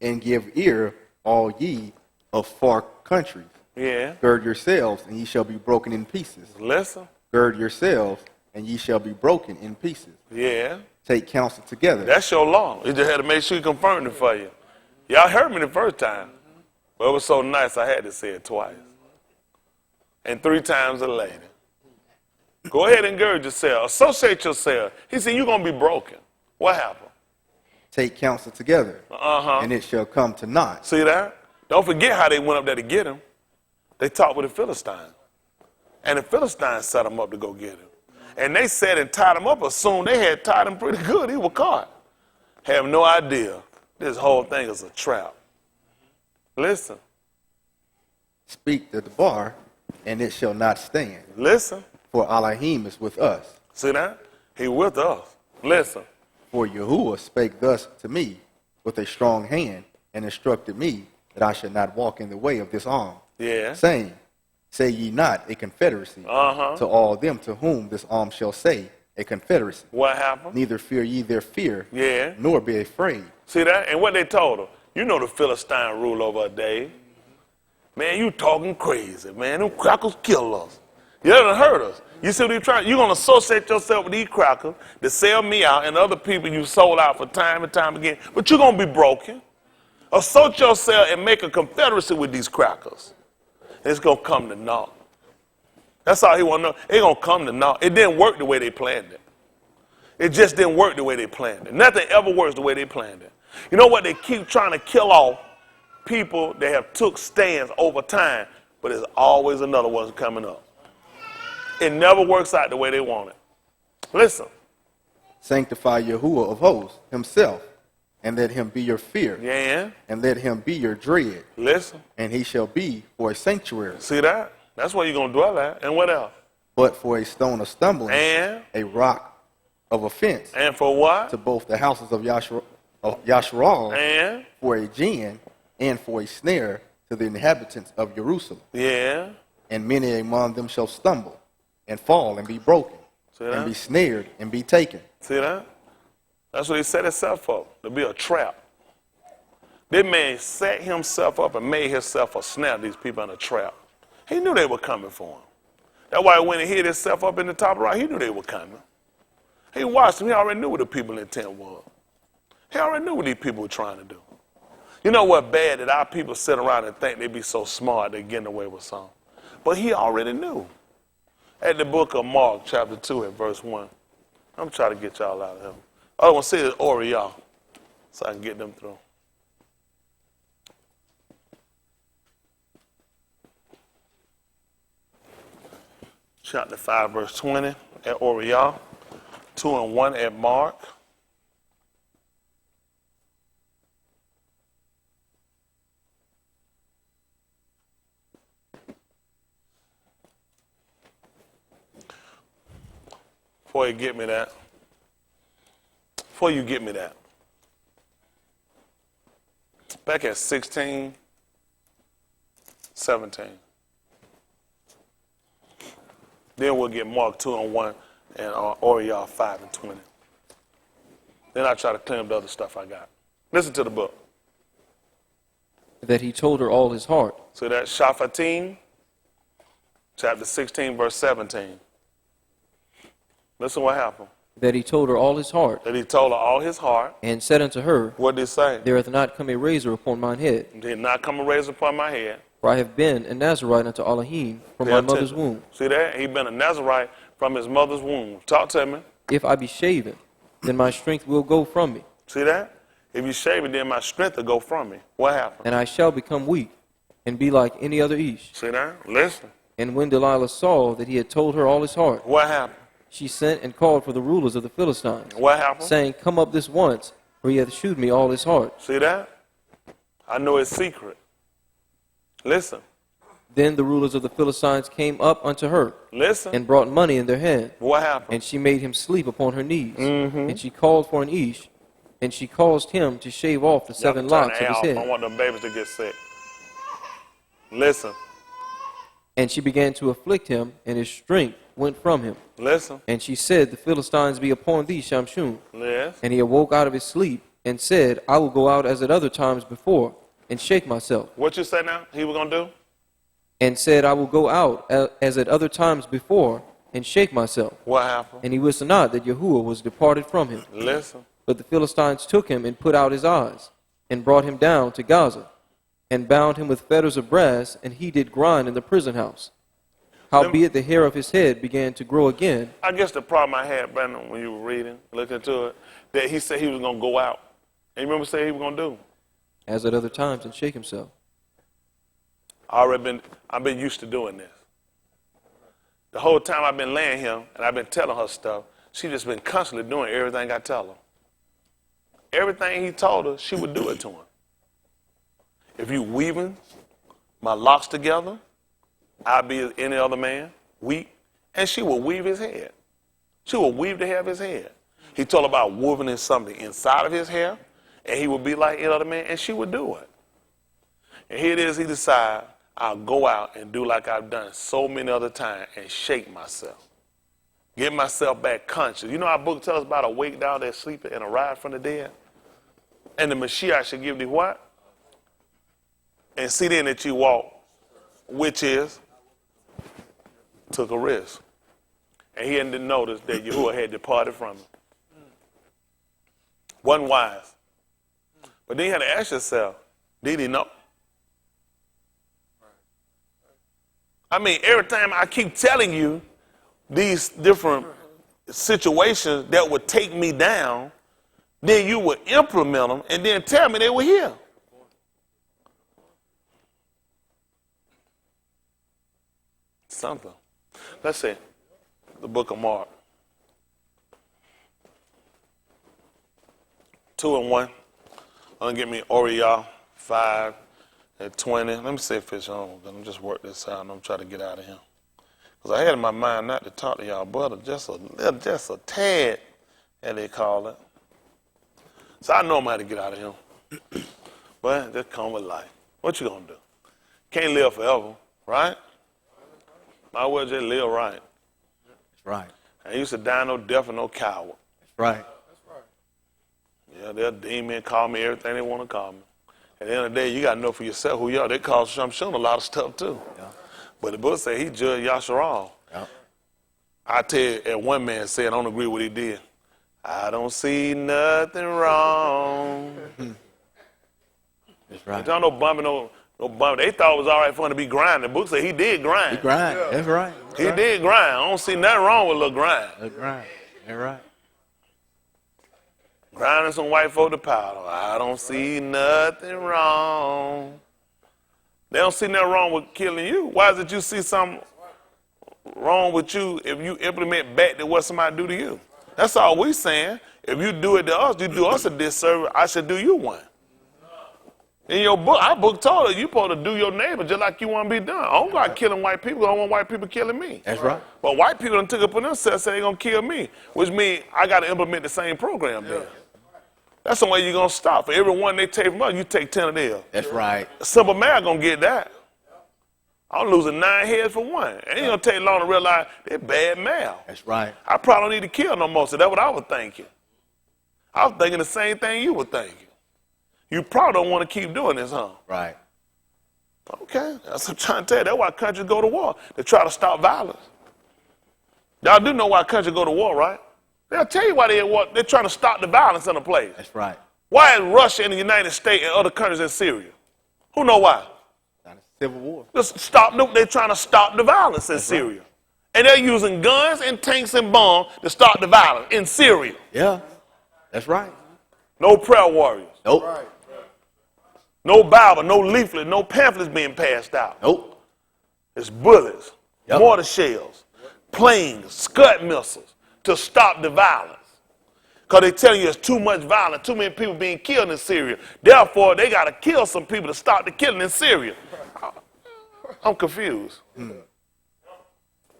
And give ear, all ye of far countries. Yeah. Gird yourselves, and ye shall be broken in pieces. Listen. Gird yourselves, and ye shall be broken in pieces. Yeah. Take counsel together. That's your law. You just had to make sure you confirmed it for you. Y'all heard me the first time. But it was so nice I had to say it twice. And 3 times a lady. Go ahead and gird yourself. Associate yourself. He said, you're going to be broken. What happened? Take counsel together, Uh-huh. and it shall come to naught. See that? Don't forget how they went up there to get him. They talked with the Philistines. And the Philistines set him up to go get him. And they said and tied him up, assumed they had tied him pretty good. He was caught. Have no idea this whole thing is a trap. Listen. Speak to the bar, and it shall not stand. Listen. For Elohim is with us. See that? He with us. Listen. For Yahuwah spake thus to me with a strong hand, and instructed me that I should not walk in the way of this arm. Yeah. Saying, say ye not a confederacy to all them to whom this arm shall say a confederacy. What happened? Neither fear ye their fear, Yeah. nor be afraid. See that? And what they told him. You know the Philistine rule over a day. Man, you talking crazy, man. Them crackers kill us. You done hurt us. You see what he's trying? You're going to associate yourself with these crackers to sell me out and other people you sold out for time and time again. But you're going to be broken. Associate yourself and make a confederacy with these crackers. And it's going to come to naught. That's all he want to know. It's going to come to naught. It didn't work the way they planned it. It just didn't work the way they planned it. Nothing ever works the way they planned it. You know what? They keep trying to kill off people that have took stands over time, but there's always another one coming up. It never works out the way they want it. Listen. Sanctify Yahuwah of hosts himself, and let him be your fear. Yeah. And let him be your dread. Listen. And he shall be for a sanctuary. See that? That's where you're going to dwell at. And what else? But for a stone of stumbling, And? a rock of offense, And for what? to both the houses of Yasharal, And? for a gin, and for a snare to the inhabitants of Jerusalem. Yeah. And many among them shall stumble, and fall, and be broken, See that? and be snared, and be taken. See that? That's what he set himself for, to be a trap. This man set himself up and made himself a snare, these people in a trap. He knew they were coming for him. That's why when he hid himself up in the top right, he knew they were coming. He watched them. He already knew what the people intent was. He already knew what these people were trying to do. You know what bad that our people sit around and think they be so smart they getting away with something. But he already knew. At the book of Mark, chapter 2, at verse 1. I'm trying to get y'all out of here. I want to say this Oriel so I can get them through. Chapter 5, verse 20 at Oriel. 2 and 1 at Mark. Before you get me that. back at 16, 17. Then we'll get Mark 2 and 1 and Oriel 5 and 20. Then I try to clean up the other stuff I got. Listen to the book. That he told her all his heart. So that's Shaphatim, chapter 16, verse 17. Listen what happened. That he told her all his heart. That he told her all his heart. And said unto her, What did he say? There hath not come a razor upon mine head. Did not come a razor upon my head. For I have been a Nazarite unto Elohim from my mother's womb. See that? He been a Nazarite from his mother's womb. Talk to me. If I be shaven, then my strength will go from me. See that? If you shave it, then my strength will go from me. What happened? And I shall become weak, and be like any other Ish. See that? Listen. And when Delilah saw that he had told her all his heart, What happened? she sent and called for the rulers of the Philistines, What happened? saying, Come up this once, for he hath shewed me all his heart. See that? I know his secret. Listen. Then the rulers of the Philistines came up unto her, Listen. and brought money in their hand. What happened? And she made him sleep upon her knees. Mm-hmm. And she called for an Ish, and she caused him to shave off the Y'all 7 can turn locks the of air his off. I head. don't want them babies to get sick. Listen. And she began to afflict him, and his strength went from him. Listen. And she said, The Philistines be upon thee, Samson. Yes. And he awoke out of his sleep, and said, I will go out as at other times before, and shake myself. What you say now he was going to do? And said, I will go out as at other times before, and shake myself. What happened? And he wist not that Yahuwah was departed from him. Listen. But the Philistines took him and put out his eyes, and brought him down to Gaza, and bound him with fetters of brass, and he did grind in the prison house. Howbeit the hair of his head began to grow again. I guess the problem I had, Brandon, when you were reading, looking to it, that he said he was going to go out. And you remember saying he was going to do? As at other times, and shake himself. I've been used to doing this. The whole time I've been laying here, and I've been telling her stuff, she just been constantly doing everything I tell her. Everything he told her, she would do it to him. If you weaving my locks together, I'd be as any other man, weak, and she would weave his head. She would weave the hair of his head. He told her about weaving something inside of his hair, and he would be like any other man, and she would do it. And here it is, he decided, I'll go out and do like I've done so many other times and shake myself. Get myself back conscious. You know our book tells us about awake down there sleeping and arise from the dead? And the Mashiach should give thee what? And see then that you walk, which is, took a risk. And he hadn't noticed that Yahuwah had departed from him. Wasn't wise. But then you had to ask yourself, did he know? I mean, every time I keep telling you these different situations that would take me down, then you would implement them and then tell me they were here. Something. Let's see. The book of Mark. 2 and 1. I'm going to get me Oriel 5 and 20. Let me see if it's on. Let me just work this out and I'm trying to get out of here. Because I had in my mind not to talk to y'all, but just a tad, as they call it. So I know I'm going to have to get out of here. But just come with life. What you going to do? Can't live forever, right? Might as well just live right. That's right. I used to die no death and no coward. That's right. Yeah, they'll deem me and call me everything they want to call me. At the end of the day, you got to know for yourself who you are. They call Samson a lot of stuff too. Yeah. But the book said he judged Yasharal. Yeah. I tell you, and one man said, I don't agree with what he did. I don't see nothing wrong. That's right. Don't no bumping, no bumping. They thought it was all right for him to be grinding. The book said he did grind. He grind. Yeah. That's right. That's he did grind. I don't see nothing wrong with a little grind. That's right. That's right. Grinding some white folk to powder. I don't see nothing wrong. They don't see nothing wrong with killing you. Why is it you see something wrong with you if you implement back to what somebody do to you? That's all we saying. If you do it to us, you do us a disservice, I should do you one. In your book, our book told us you're supposed to do your neighbor just like you want to be done. I don't got killing white people. I don't want white people killing me. That's right. But white people done took it upon themselves and say they're going to kill me, which means I got to implement the same program there. That's the way you're going to stop. For every one they take from us, you take 10 of theirs. That's right. Simple man going to get that. I'm losing 9 heads for one. It ain't going to take long to realize they're bad math. That's right. I probably don't need to kill no more. So that's what I was thinking. I was thinking the same thing you were thinking. You probably don't want to keep doing this, huh? Right. Okay, that's what I'm trying to tell you. That's why countries go to war, to try to stop violence. Y'all do know why countries go to war, right? They'll tell you why they're at war. They're trying to stop the violence in a place. That's right. Why is Russia and the United States and other countries in Syria? Who know why? Not a civil war. Just they're trying to stop the violence in Syria. Right. And they're using guns and tanks and bombs to stop the violence in Syria. Yeah, that's right. No prayer warriors. Nope. Right. No Bible, no leaflet, no pamphlets being passed out. Nope. It's bullets, Yep. mortar shells, planes, Scud missiles to stop the violence. Because they're telling you there's too much violence, too many people being killed in Syria. Therefore, they got to kill some people to stop the killing in Syria. I'm confused.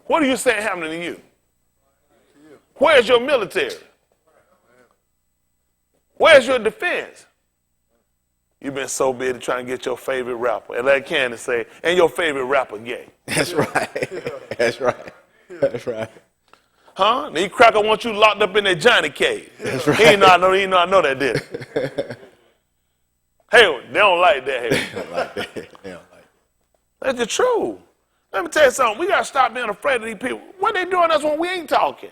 What are you saying happening to you? Where's your military? Where's your defense? You've been so busy trying to get your favorite rapper. And like Candace say, and your favorite rapper gay. That's right. That's right. That's right. Huh? These cracker want you locked up in that Johnny cave. That's right. He ain't know I know that, did he? Hell, they don't like that. They Hell. don't like that. They don't like that. That's the truth. Let me tell you something. We got to stop being afraid of these people. What they doing us when we ain't talking?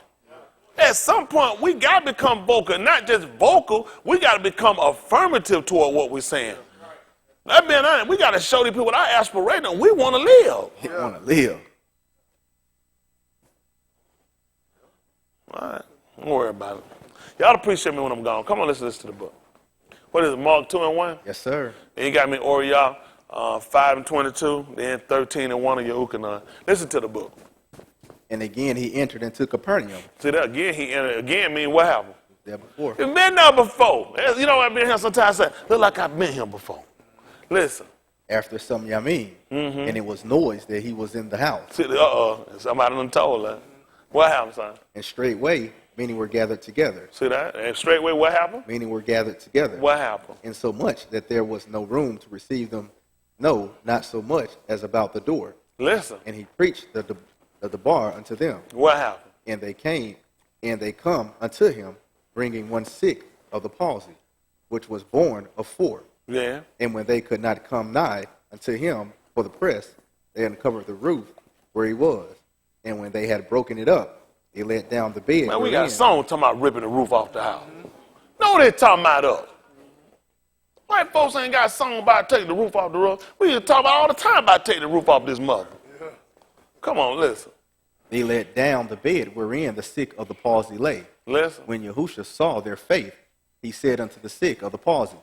At some point, we got to become vocal. Not just vocal, we got to become affirmative toward what we're saying. That being honest, we got to show these people our aspiration. We want to live. They want to live. All right. Don't worry about it. Y'all appreciate me when I'm gone. Come on, let's listen to the book. What is it, Mark 2:1? Yes, sir. And you got me Oriah 5:22, then 13:1 of your Ukanon. Listen to the book. And again he entered into Capernaum. See that again? He entered again. Mean what happened? There before. It's been there before. You know, I've been here sometimes. I say, look like I've been here before. Listen. After some Yamim, and it was noise that he was in the house. See, somebody done told her. What happened, son? And straightway many were gathered together. See that? And straightway, what happened? Many were gathered together. What happened? Insomuch that there was no room to receive them, no, not so much as about the door. Listen. And he preached the bar unto them. What happened? And they come unto him, bringing one sick of the palsy, which was born of 4. Yeah. And when they could not come nigh unto him for the press, they uncovered the roof where he was. And when they had broken it up, they let down the bed. Man, we got a song talking about ripping the roof off the house. Know what they talking about us. White folks ain't got a song about taking the roof off the roof. We can talk about all the time about taking the roof off this mother. Come on, listen. They let down the bed wherein the sick of the palsy lay. Listen. When Yahusha saw their faith, he said unto the sick of the palsy,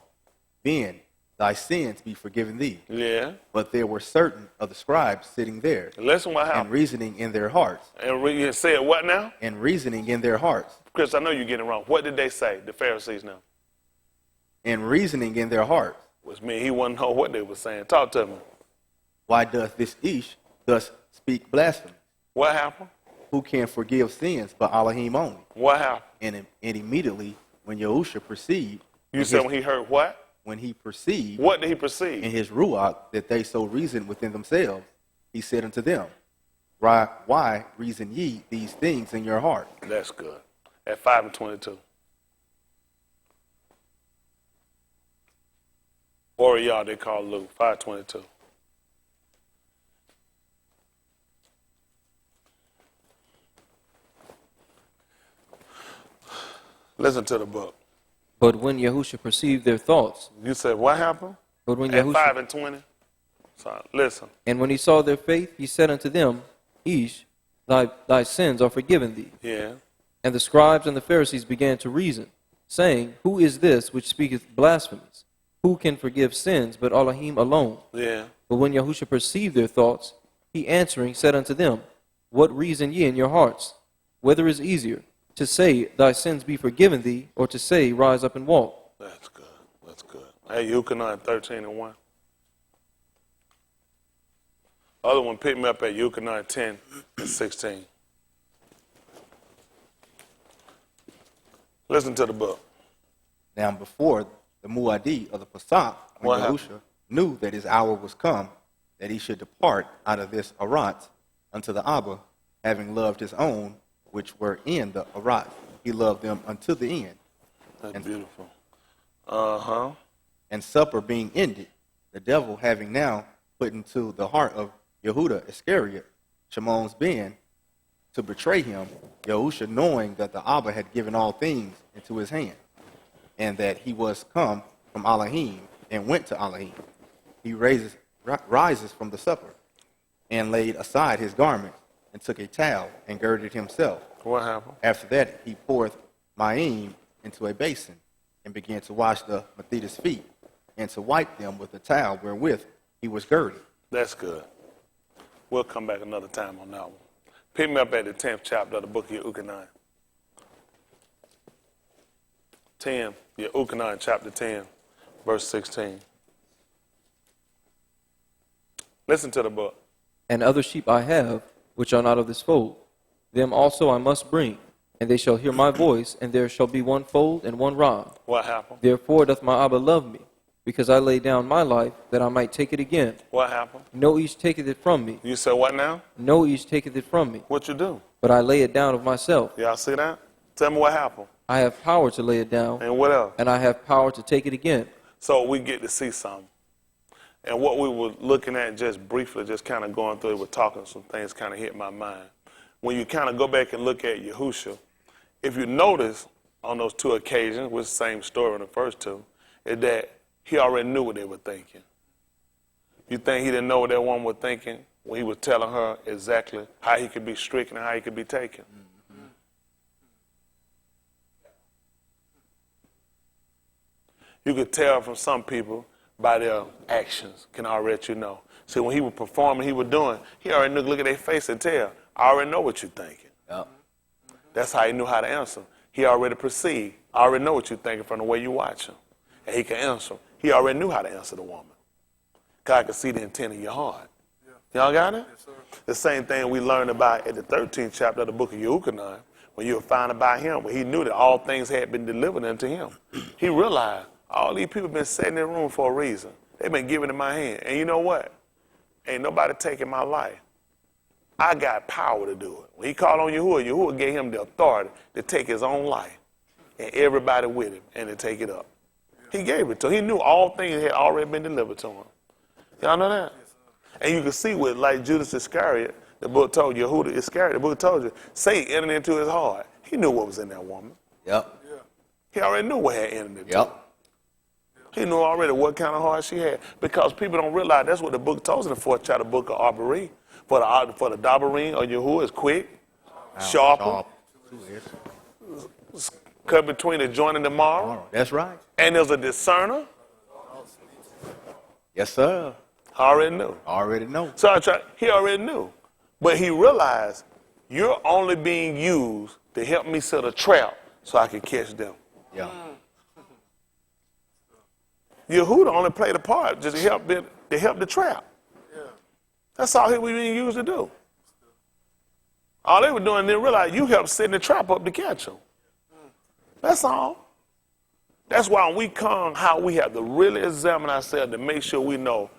Ben, thy sins be forgiven thee. Yeah. But there were certain of the scribes sitting there, Listen what happened. and reasoning in their hearts. And you said what now? And reasoning in their hearts. Chris, I know you're getting it wrong. What did they say, the Pharisees now? And reasoning in their hearts. Which means he wouldn't know what they were saying. Talk to me. Why doth this Ish thus speak blasphemy? What happened? Who can forgive sins but Elohim only? What happened? And immediately when Yahusha perceived, You said when he heard what? when he perceived What did he perceive? in his ruach that they so reasoned within themselves, he said unto them, Why reason ye these things in your heart? That's good. At 5:22. Or y'all, they call Luke, 5:22. Listen to the book. But when Yahusha perceived their thoughts, You said what happened? but when At Yahusha, 5:20. So listen. and when he saw their faith, he said unto them, Ish, thy sins are forgiven thee. Yeah. And the scribes and the Pharisees began to reason, saying, Who is this which speaketh blasphemies? Who can forgive sins but Elohim alone? Yeah. But when Yahusha perceived their thoughts, he answering said unto them, What reason ye in your hearts? Whether is easier, to say, Thy sins be forgiven thee, or to say, Rise up and walk? That's good. That's good. Hey, Yukonah 13:1. Other one picked me up at Yukonah 10:16. Listen to the book. Now before the Muad'Di of the Pesach, when What happened? Yahusha knew that his hour was come, that he should depart out of this Arat unto the Abba, having loved his own, which were in the Arat. He loved them unto the end. That's beautiful. Uh-huh. And supper being ended, the devil having now put into the heart of Yehuda Iscariot, Shimon's ben, to betray him, Yahusha, knowing that the Abba had given all things into his hand, and that he was come from Elohim, and went to Elohim, he rises from the supper, and laid aside his garments, and took a towel, and girded himself. What happened? After that, he poureth Mayim into a basin, and began to wash the Methida's feet, and to wipe them with the towel wherewith he was girded. That's good. We'll come back another time on that one. Pick me up at the 10th chapter of the book of Yehukanan. 10, Yehukanan chapter 10, verse 16. Listen to the book. And other sheep I have, which are not of this fold. Them also I must bring, and they shall hear my voice, and there shall be one fold and one rod. What happened? Therefore doth my Abba love me, because I lay down my life, that I might take it again. What happened? No each taketh it from me. You said what now? No each taketh it from me. What you do? But I lay it down of myself. Y'all see that? Tell me what happened. I have power to lay it down, And what else? and I have power to take it again. So we get to see something. And what we were looking at just briefly, just kind of going through it, we're talking, some things kind of hit my mind. When you kind of go back and look at Yahusha, if you notice on those two occasions, with the same story in the first two, is that he already knew what they were thinking. You think he didn't know what that woman was thinking when he was telling her exactly how he could be stricken and how he could be taken? You could tell from some people by their actions, can already let you know. See, when he was performing, he was doing, he already knew, look at their face and tell, I already know what you're thinking. Yep. That's how he knew how to answer. He already perceived. I already know what you're thinking from the way you watch him. And he can answer. He already knew how to answer the woman. God can see the intent of your heart. Yeah. Y'all got it? Yes, sir. The same thing we learned about at the 13th chapter of the book of Yehukanan, when you were found about him, when he knew that all things had been delivered unto him. He realized all these people been sitting in the room for a reason. They've been given in my hand. And you know what? Ain't nobody taking my life. I got power to do it. When he called on Yahuwah, Yahuwah gave him the authority to take his own life and everybody with him and to take it up. He gave it to him. He knew all things had already been delivered to him. Y'all know that? And you can see with, like Judas Iscariot, the book told you, Yehuda Iscariot, the book told you, Satan entered into his heart. He knew what was in that woman. Yep. He already knew what had entered into Yep. her. He knew already what kind of heart she had. Because people don't realize that's what the book tells in the 4th chapter book of Arbari. For the Dabarim or Yahuwah is quick, sharper, cut between the joint and the marrow. That's right. And there's a discerner. Yes, sir. I already knew. Already know. So he already knew. But he realized you're only being used to help me set a trap so I can catch them. Yeah. Yehuda only played a part just to help the trap. That's all he was being used to do. All they were doing, they realized you helped setting the trap up to catch them. That's all. That's why when we come, how we have to really examine ourselves to make sure we know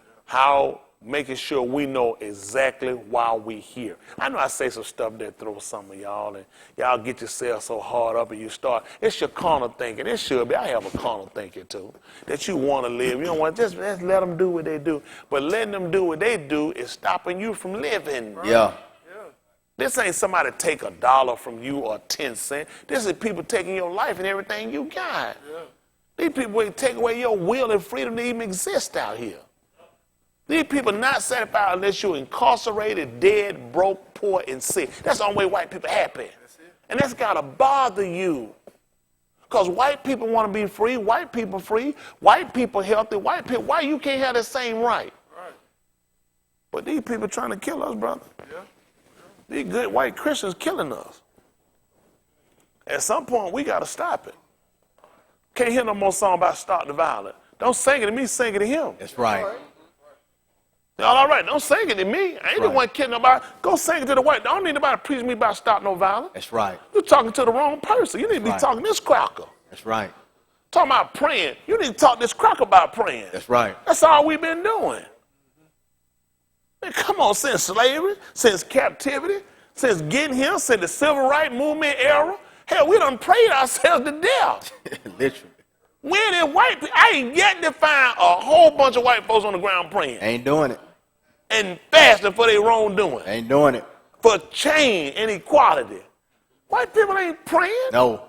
making sure we know exactly why we here. I know I say some stuff that throws some of y'all, and y'all get yourself so hard up and you start, it's your carnal thinking. It should be. I have a carnal thinking too, that you want to live. You don't want to just let them do what they do. But letting them do what they do is stopping you from living. Yeah. This ain't somebody take $1 from you or 10 cents. This is people taking your life and everything you got. These people will take away your will and freedom to even exist out here. These people not satisfied unless you're incarcerated, dead, broke, poor, and sick. That's the only way white people happy. And that's got to bother you. Because white people want to be free, white people healthy, white people, why you can't have the same right? But these people trying to kill us, brother. These good white Christians killing us. At some point, we got to stop it. Can't hear no more song about stop the violence. Don't sing it to me, sing it to him. That's right. Y'all all right? Don't sing it to me. I ain't the one killing nobody. Go sing it to the white. Don't need nobody to preach me about stop no violence. That's right. You're talking to the wrong person. You need to be talking to this cracker. That's right. Talking about praying. You need to talk this crack about praying. That's right. That's all we've been doing. Man, come on, since slavery, since captivity, since getting here, since the civil rights movement era, hell, we done prayed ourselves to death. Literally. When did white people, I ain't yet to find a whole bunch of white folks on the ground praying. Ain't doing it. And fasting for their wrongdoing. Ain't doing it. For change and equality. White people ain't praying. No.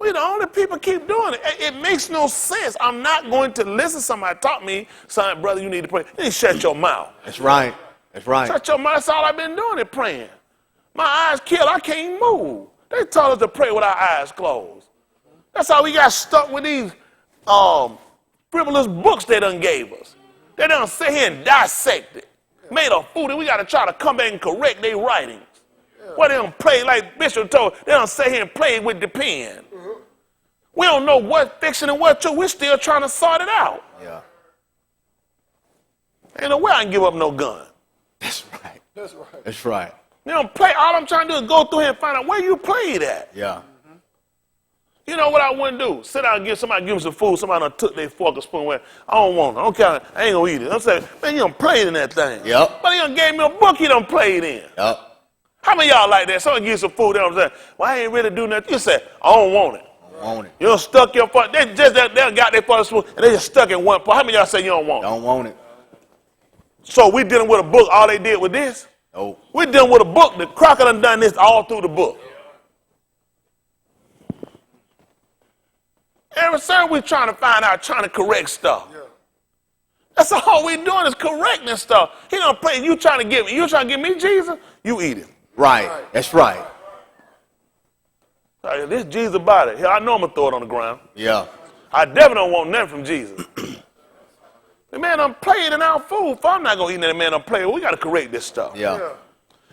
We the only people keep doing it. It makes no sense. I'm not going to listen to somebody talk me, son, brother, you need to pray. You need to shut your mouth. That's right. That's right. Shut your mouth. That's all I've been doing is praying. My eyes killed. I can't move. They told us to pray with our eyes closed. That's how we got stuck with these frivolous books they done gave us. They done sit here and dissect it. Made a fool, and we got to try to come back and correct their writings. Well, they don't play like Bishop told. They don't sit here and play with the pen. We don't know what fiction and what true. We're still trying to sort it out. Yeah. Ain't no way I can give up no gun. That's right. That's right. That's right. You don't play. All I'm trying to do is go through here and find out where you played at. Yeah. You know what I wouldn't do? Sit down and give me some food. Somebody done took their fork or spoon away. I don't want it. I don't care. I ain't gonna eat it. I'm saying, man, you done played in that thing. Yep. But he done gave me a book he done played in. Yep. How many of y'all like that? Someone give you some food, they don't say, well, I ain't really do nothing. You say, I don't want it. Want it. You done stuck your foot. They got their foot spoon and they just stuck in one part. How many of y'all say you don't want it? Don't want it. So we dealing with a book, all they did with this? No. We dealing with a book. The Crocker done this all through the book. Every time we trying to find out, trying to correct stuff. Yeah. That's all we doing is correcting stuff. He don't play. You trying to give me Jesus? You eat it. Right. That's right. This Jesus body. Here, I know I'm gonna throw it on the ground. Yeah. I definitely don't want nothing from Jesus. The man done played in our food. I'm not gonna eat that man done played. We gotta correct this stuff. Yeah.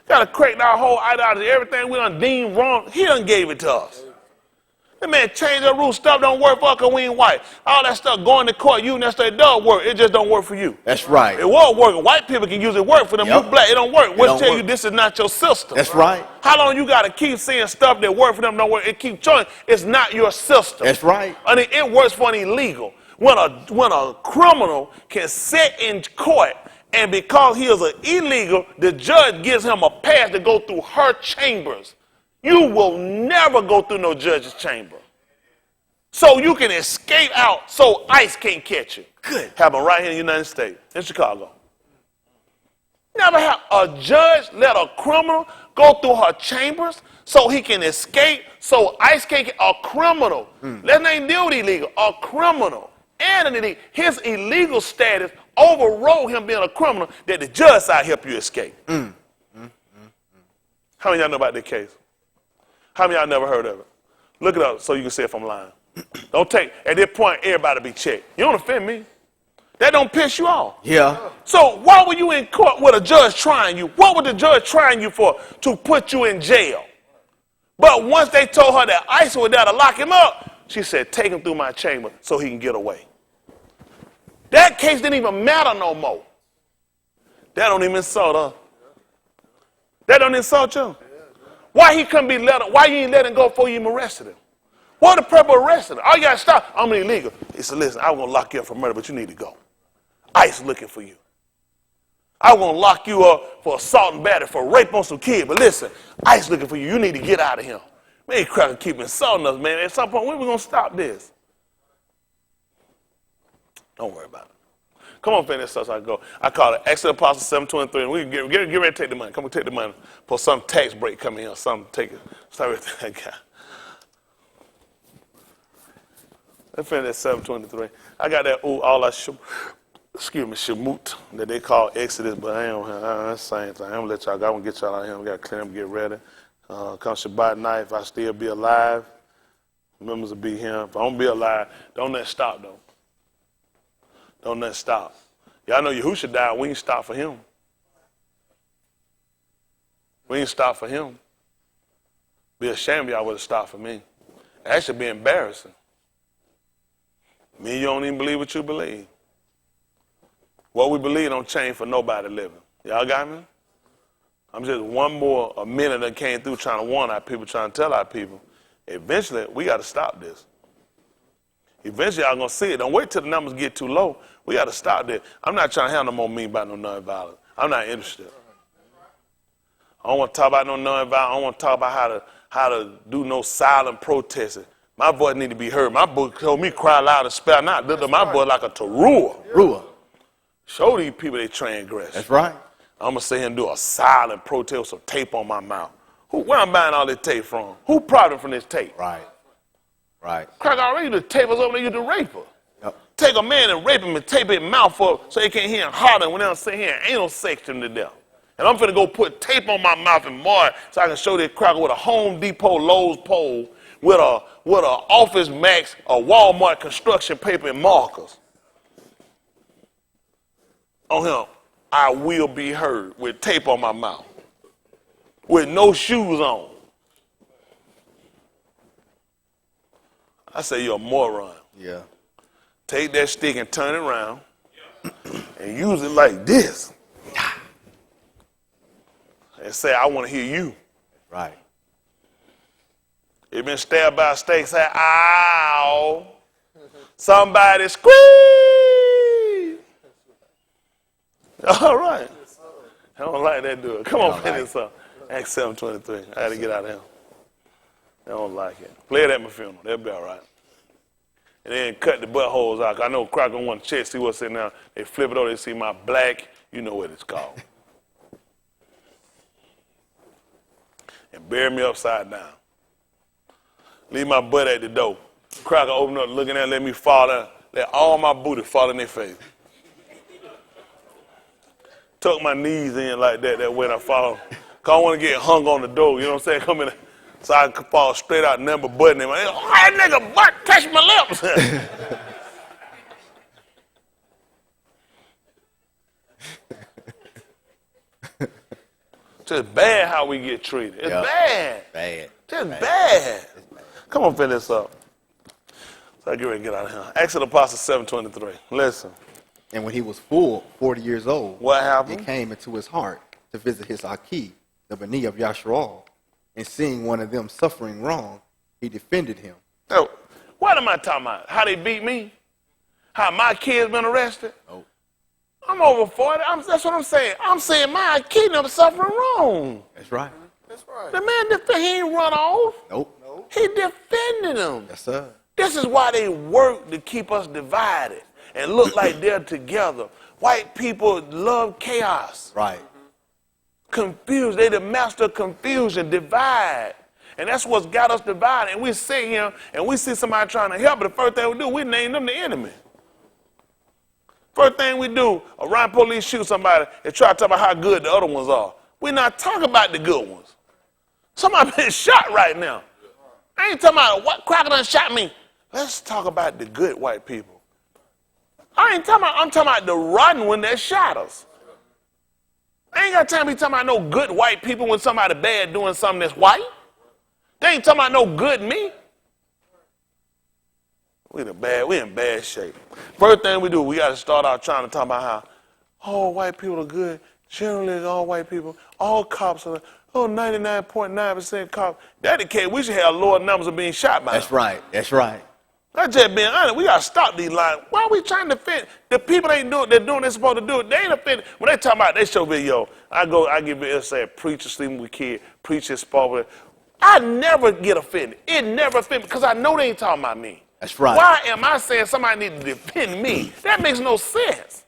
Gotta correct our whole ideology. Everything we done deemed wrong, he done gave it to us. That man changed the rules. Stuff don't work for us because we ain't white. All that stuff going to court, you and that stuff, it does work. It just don't work for you. That's right. It won't work. White people can use it work for them. Yep. You black, it don't work. What's tell work. you this is not your system? That's right. How long you got to keep saying stuff that work for them don't work? It keep showing it's not your system. That's right. I mean, it works for an illegal. When a criminal can sit in court and because he is an illegal, the judge gives him a pass to go through her chambers. You will never go through no judge's chamber. So you can escape out so ICE can't catch you. Good. Happened right here in the United States, in Chicago. Never have a judge let a criminal go through her chambers so he can escape, so ICE can't get a criminal. Let's not deal with illegal. A criminal. And his illegal status overrode him being a criminal that the judge side help you escape. How many of y'all know about that case? How many of y'all never heard of it? Look it up so you can see if I'm lying. Don't take, at this point, everybody be checked. You don't offend me. That don't piss you off. Yeah. So why were you in court with a judge trying you? What was the judge trying you for? To put you in jail. But once they told her that ICE was there to lock him up, she said, take him through my chamber so he can get away. That case didn't even matter no more. That don't even insult her. That don't insult you. Why he couldn't be why you ain't let him go before you even arrested him? What the purpose of arresting him? All you got to stop. I'm illegal. He said, listen, I'm going to lock you up for murder, but you need to go. ICE looking for you. I'm going to lock you up for assault and battery, for rape on some kid. But listen, ICE looking for you. You need to get out of here. Man, Cracker keep insulting us, man. At some point, when are we going to stop this? Don't worry about it. Come on, finish this I go. I call it Exodus Apostle 723. And we get ready to take the money. Come on, take the money for some tax break coming in or something. Take it. Start with that guy. Let's finish at 723. I got that all that shamut that they call Exodus, but I ain't that's the same thing. I'm gonna let y'all go. I'm gonna get y'all out here. We gotta clean up, get ready. Come Shabbat night, if I still be alive, members will be here. If I don't be alive, don't let it stop though. Don't let it stop. Y'all know Yahushua died. We ain't stop for him. We ain't stop for him. Be ashamed y'all would have stopped for me. That should be embarrassing. Me and you don't even believe what you believe. What we believe don't change for nobody living. Y'all got me? I'm just a minute that came through trying to warn our people, trying to tell our people. Eventually, we got to stop this. Eventually, y'all going to see it. Don't wait till the numbers get too low. We got to stop this. I'm not trying to have no more mean about no nonviolence. I'm not interested. I don't want to talk about no nonviolence. I don't want to talk about how to do no silent protesting. My voice need to be heard. My book told me cry loud and spare not. My voice like a teruah. Show these people they transgress. That's right. I'm going to sit here and do a silent protest with some tape on my mouth. Where I'm buying all this tape from? Who profiting from this tape? Right. Right. Crack already the tape us over there, you the raper. Yep. Take a man and rape him and tape his mouth up so he can't hear him hollering when they don't sit here and anal sex him to death. And I'm finna go put tape on my mouth and more so I can show this cracker with a Home Depot Lowe's pole with a Office Max, a Walmart construction paper and markers. On him, I will be heard with tape on my mouth, with no shoes on. I say you're a moron. Yeah. Take that stick and turn it around and use it like this. And say, I want to hear you. Right. You been stabbed by a stake, say, ow. Somebody scream. All right. I don't like that dude. Come on, play this up. Acts 7:23. I had to get out of here. I don't like it. Play it at my funeral. That'll be all right. And then cut the buttholes out. I know Crocker want to check, see what's in there. They flip it over, they see my black, you know what it's called. And bury me upside down. Leave my butt at the door. Crocker open up, looking at it, let me fall down. Let all my booty fall in their face. Tuck my knees in like that when I fall. Cause I want to get hung on the door, you know what I'm saying? Come in, so I can fall straight out and never button him. Oh, that nigga butt touch my lips. Just bad how we get treated. It's bad. Bad. Just bad. Come on, finish this up. So I get ready to get out of here. Acts of the Apostles 7:23. Listen. And when he was full, 40 years old, What happened? it came into his heart to visit his Aki, the Bani of Yasharal, and seeing one of them suffering wrong, he defended him. So, what am I talking about? How they beat me? How my kids been arrested? Oh. I'm over 40. That's what I'm saying. I'm saying my kid never suffering wrong. That's right. That's right. The man, he ain't run off. Nope. He defended them. Yes, sir. This is why they work to keep us divided and look like they're together. White people love chaos. Right. Confused. They the master of confusion, divide. And that's what's got us divided. And we sit here and we see somebody trying to help, but the first thing we do, we name them the enemy. First thing we do, around police shoot somebody and try to talk about how good the other ones are. We're not talking about the good ones. Somebody been shot right now. I ain't talking about what cracker done shot me. Let's talk about the good white people. I'm talking about the rotten one that shot us. I ain't got time to be talking about no good white people when somebody bad doing something that's white. They ain't talking about no good me. We in bad shape. First thing we do, we got to start out trying to talk about how all white people are good. Generally, all white people, all cops are, 99.9% cops. That the case, we should have lower numbers of being shot by That's them. right. That's right. I'm just being honest. We got to stop these lines. Why are we trying to fit? The people ain't doing, they're doing what they're supposed to do. They ain't offended. When they talk about, they show video. I give it, say, preacher sleeping with kids, preacher sport. I never get offended. It never offended me because I know they ain't talking about me. That's right. Why am I saying somebody need to defend me? That makes no sense.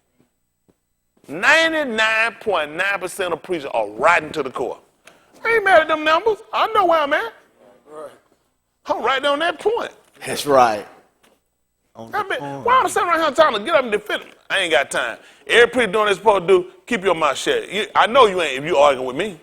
99.9% of preachers are riding to the core. I ain't mad at them numbers. I know where I'm at. I'm right on that point. That's right. Why am I sitting around here trying to get up and defend them? I ain't got time. Every preacher doing what they're supposed to do, keep your mouth shut. I know you ain't if you arguing with me.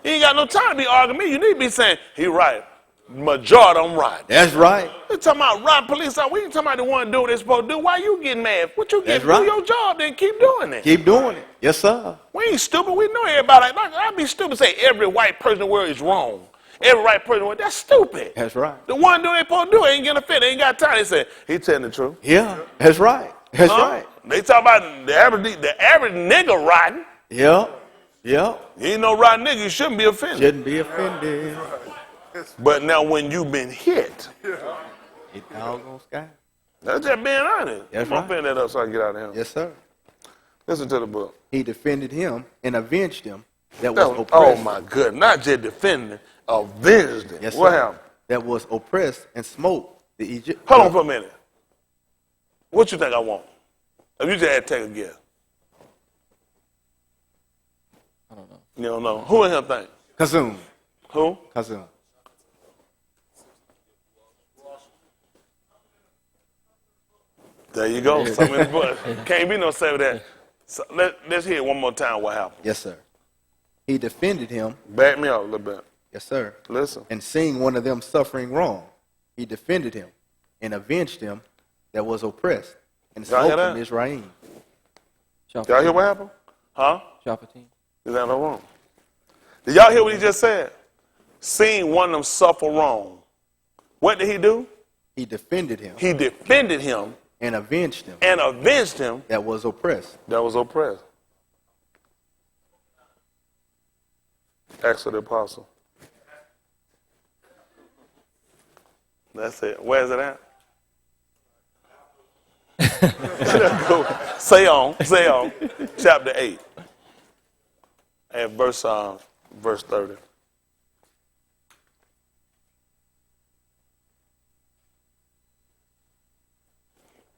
You ain't got no time to be arguing with me. You need to be saying, he right. Majority, I'm right. That's right. We're talking about robbing police out. We ain't talking about the one doing what they're supposed to do. Why you getting mad? What you getting? Right. Do your job, then keep doing it. Keep doing it. Yes, sir. We ain't stupid. We know everybody. I'd be stupid to say every white person in the world is wrong. Every white person in the world, that's stupid. That's right. The one doing what they're supposed to do ain't getting offended. They ain't got time. They say, he telling the truth. Yeah, that's right. That's right. They talk about the average nigga rotten. Yeah. Yeah. You ain't no rotten nigga. You shouldn't be offended. Shouldn't be offended. But now when you've been hit, It doggone sky. that's just being honest. That's I'm right. putting that up so I can get out of here. Yes, sir. Listen to the book. He defended him and avenged him that That was was- oh oppressed. my goodness. Not just defending, avenged it. Yes, What sir. happened? That was oppressed and smote the Egypt. Hold on for a minute. What you think I want? If you just had to take a guess. I don't know. You don't know. Who in here think? Kazum. Who? Kazum. There you go. Something in the book. Can't be no say with that. So let's hear it one more time what happened. Yes, sir. He defended him. Back me up a little bit. Yes, sir. Listen. And seeing one of them suffering wrong, he defended him and avenged him that was oppressed and Y'all hear smote that? him Israel. Y'all hear what happened? Huh? Shapatim. Is that no wrong? Did y'all hear what he just said? Seeing one of them suffer wrong. What did he do? He defended him He defended him and avenged him and avenged him that was oppressed. that was oppressed. Acts of the Apostle. That's it. Where's it at? Go. Say on. Chapter 8. And verse 30.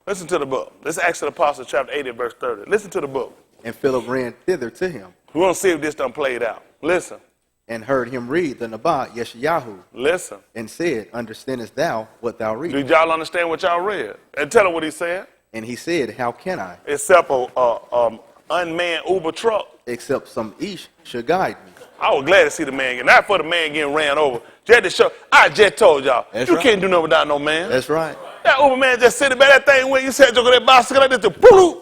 Listen to the book. This is Acts of the Apostle, chapter 8 and verse 30. Listen to the book. And Philip ran thither to him We're going to see if this done played out. Listen. and heard him read the Nabat Yeshayahu Listen. and said, Understandest thou what thou readest? Did y'all understand what y'all read? And tell them what he said. And he said, How can I, Except a unmanned Uber truck. except some Ish should guide me? I was glad to see the man get, not for the man getting ran over. Just to show, I just told y'all, That's you right. can't do nothing without no man. That's right. That Uber man just sitting by that thing when you said, "Joke that bicycle like this, the boop."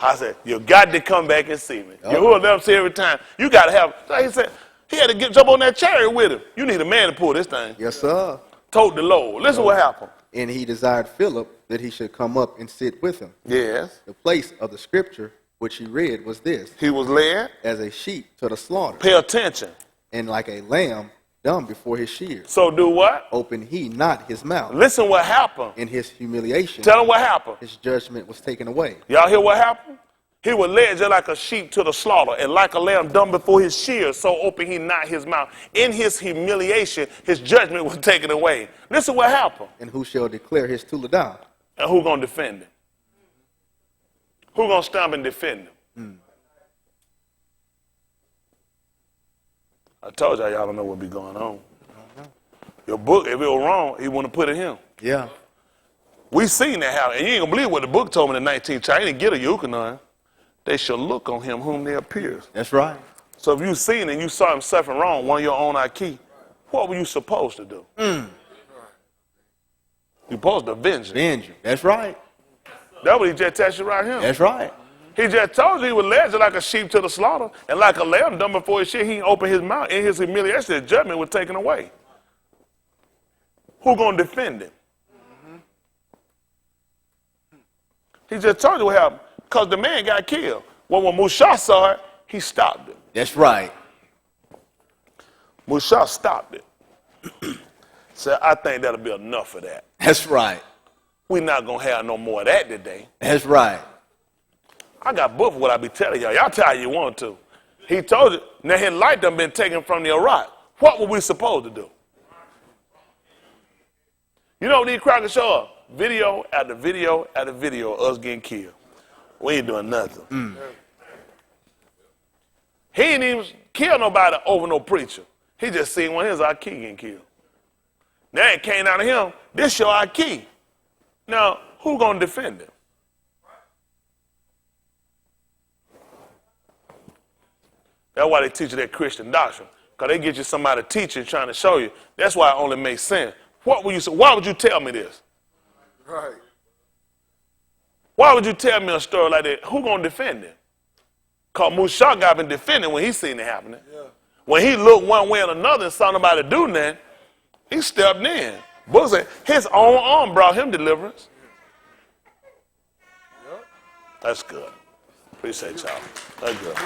I said, you got to come back and see me. You will let him see every time. You got to have, so he said, he had to jump on that chariot with him. You need a man to pull this thing. Yes, sir. Tote the load. Listen what happened. And he desired Philip that he should come up and sit with him. Yes. The place of the scripture which he read was this: He was led. As a sheep to the slaughter, Pay attention. and like a lamb dumb before his shears, So do what? opened he not his mouth. Listen what happened. In his humiliation, Tell him what happened. his judgment was taken away. Y'all hear what happened? He was led just like a sheep to the slaughter, and like a lamb dumb before his shears, so open he not his mouth. In his humiliation, his judgment was taken away. Listen what happened. And who shall declare his Tuledah? And who gonna defend him? Who gonna stand and defend him? I told y'all don't know what be going on. Your book, if it was wrong, he wouldn't put it him. Yeah. We seen that happen, and you ain't gonna believe what the book told me in the 19th chapter. I didn't get a Yukonon. They shall look on him whom they appears. That's right. So if you seen and you saw him suffering wrong, one of your own IQ, what were you supposed to do? You supposed to avenge him. Avenge him. That's right. That's what he just tells you right here. That's right. He just told you he was led just like a sheep to the slaughter, and like a lamb dumb before his shit, he opened his mouth. In his humiliation, his judgment was taken away. Who gonna defend him? He just told you what happened, because the man got killed. Well, when Musha saw it, he stopped it. That's right. Musha stopped it. Said, I think that'll be enough of that. That's right. We're not gonna have no more of that today. That's right. I got book for what I be telling y'all. Y'all tell how you want to. He told you, now his light done been taken from the Iraq. What were we supposed to do? You know what these crackers show up? Video after video after video of us getting killed. We ain't doing nothing. He ain't even kill nobody over no preacher. He just seen one of his IQ getting killed. Now it came out of him, this your IQ. Now, who gonna defend him? That's why they teach you that Christian doctrine. Because they get you somebody teaching, trying to show you. That's why it only makes sense. Why would you tell me this? Right. Why would you tell me a story like that? Who gonna defend him? Because Musha got been defending when he seen it happening. Yeah. When he looked one way or another and saw nobody do nothing, he stepped in. Book said his own arm brought him deliverance. Yep. That's good. Appreciate y'all. That's good.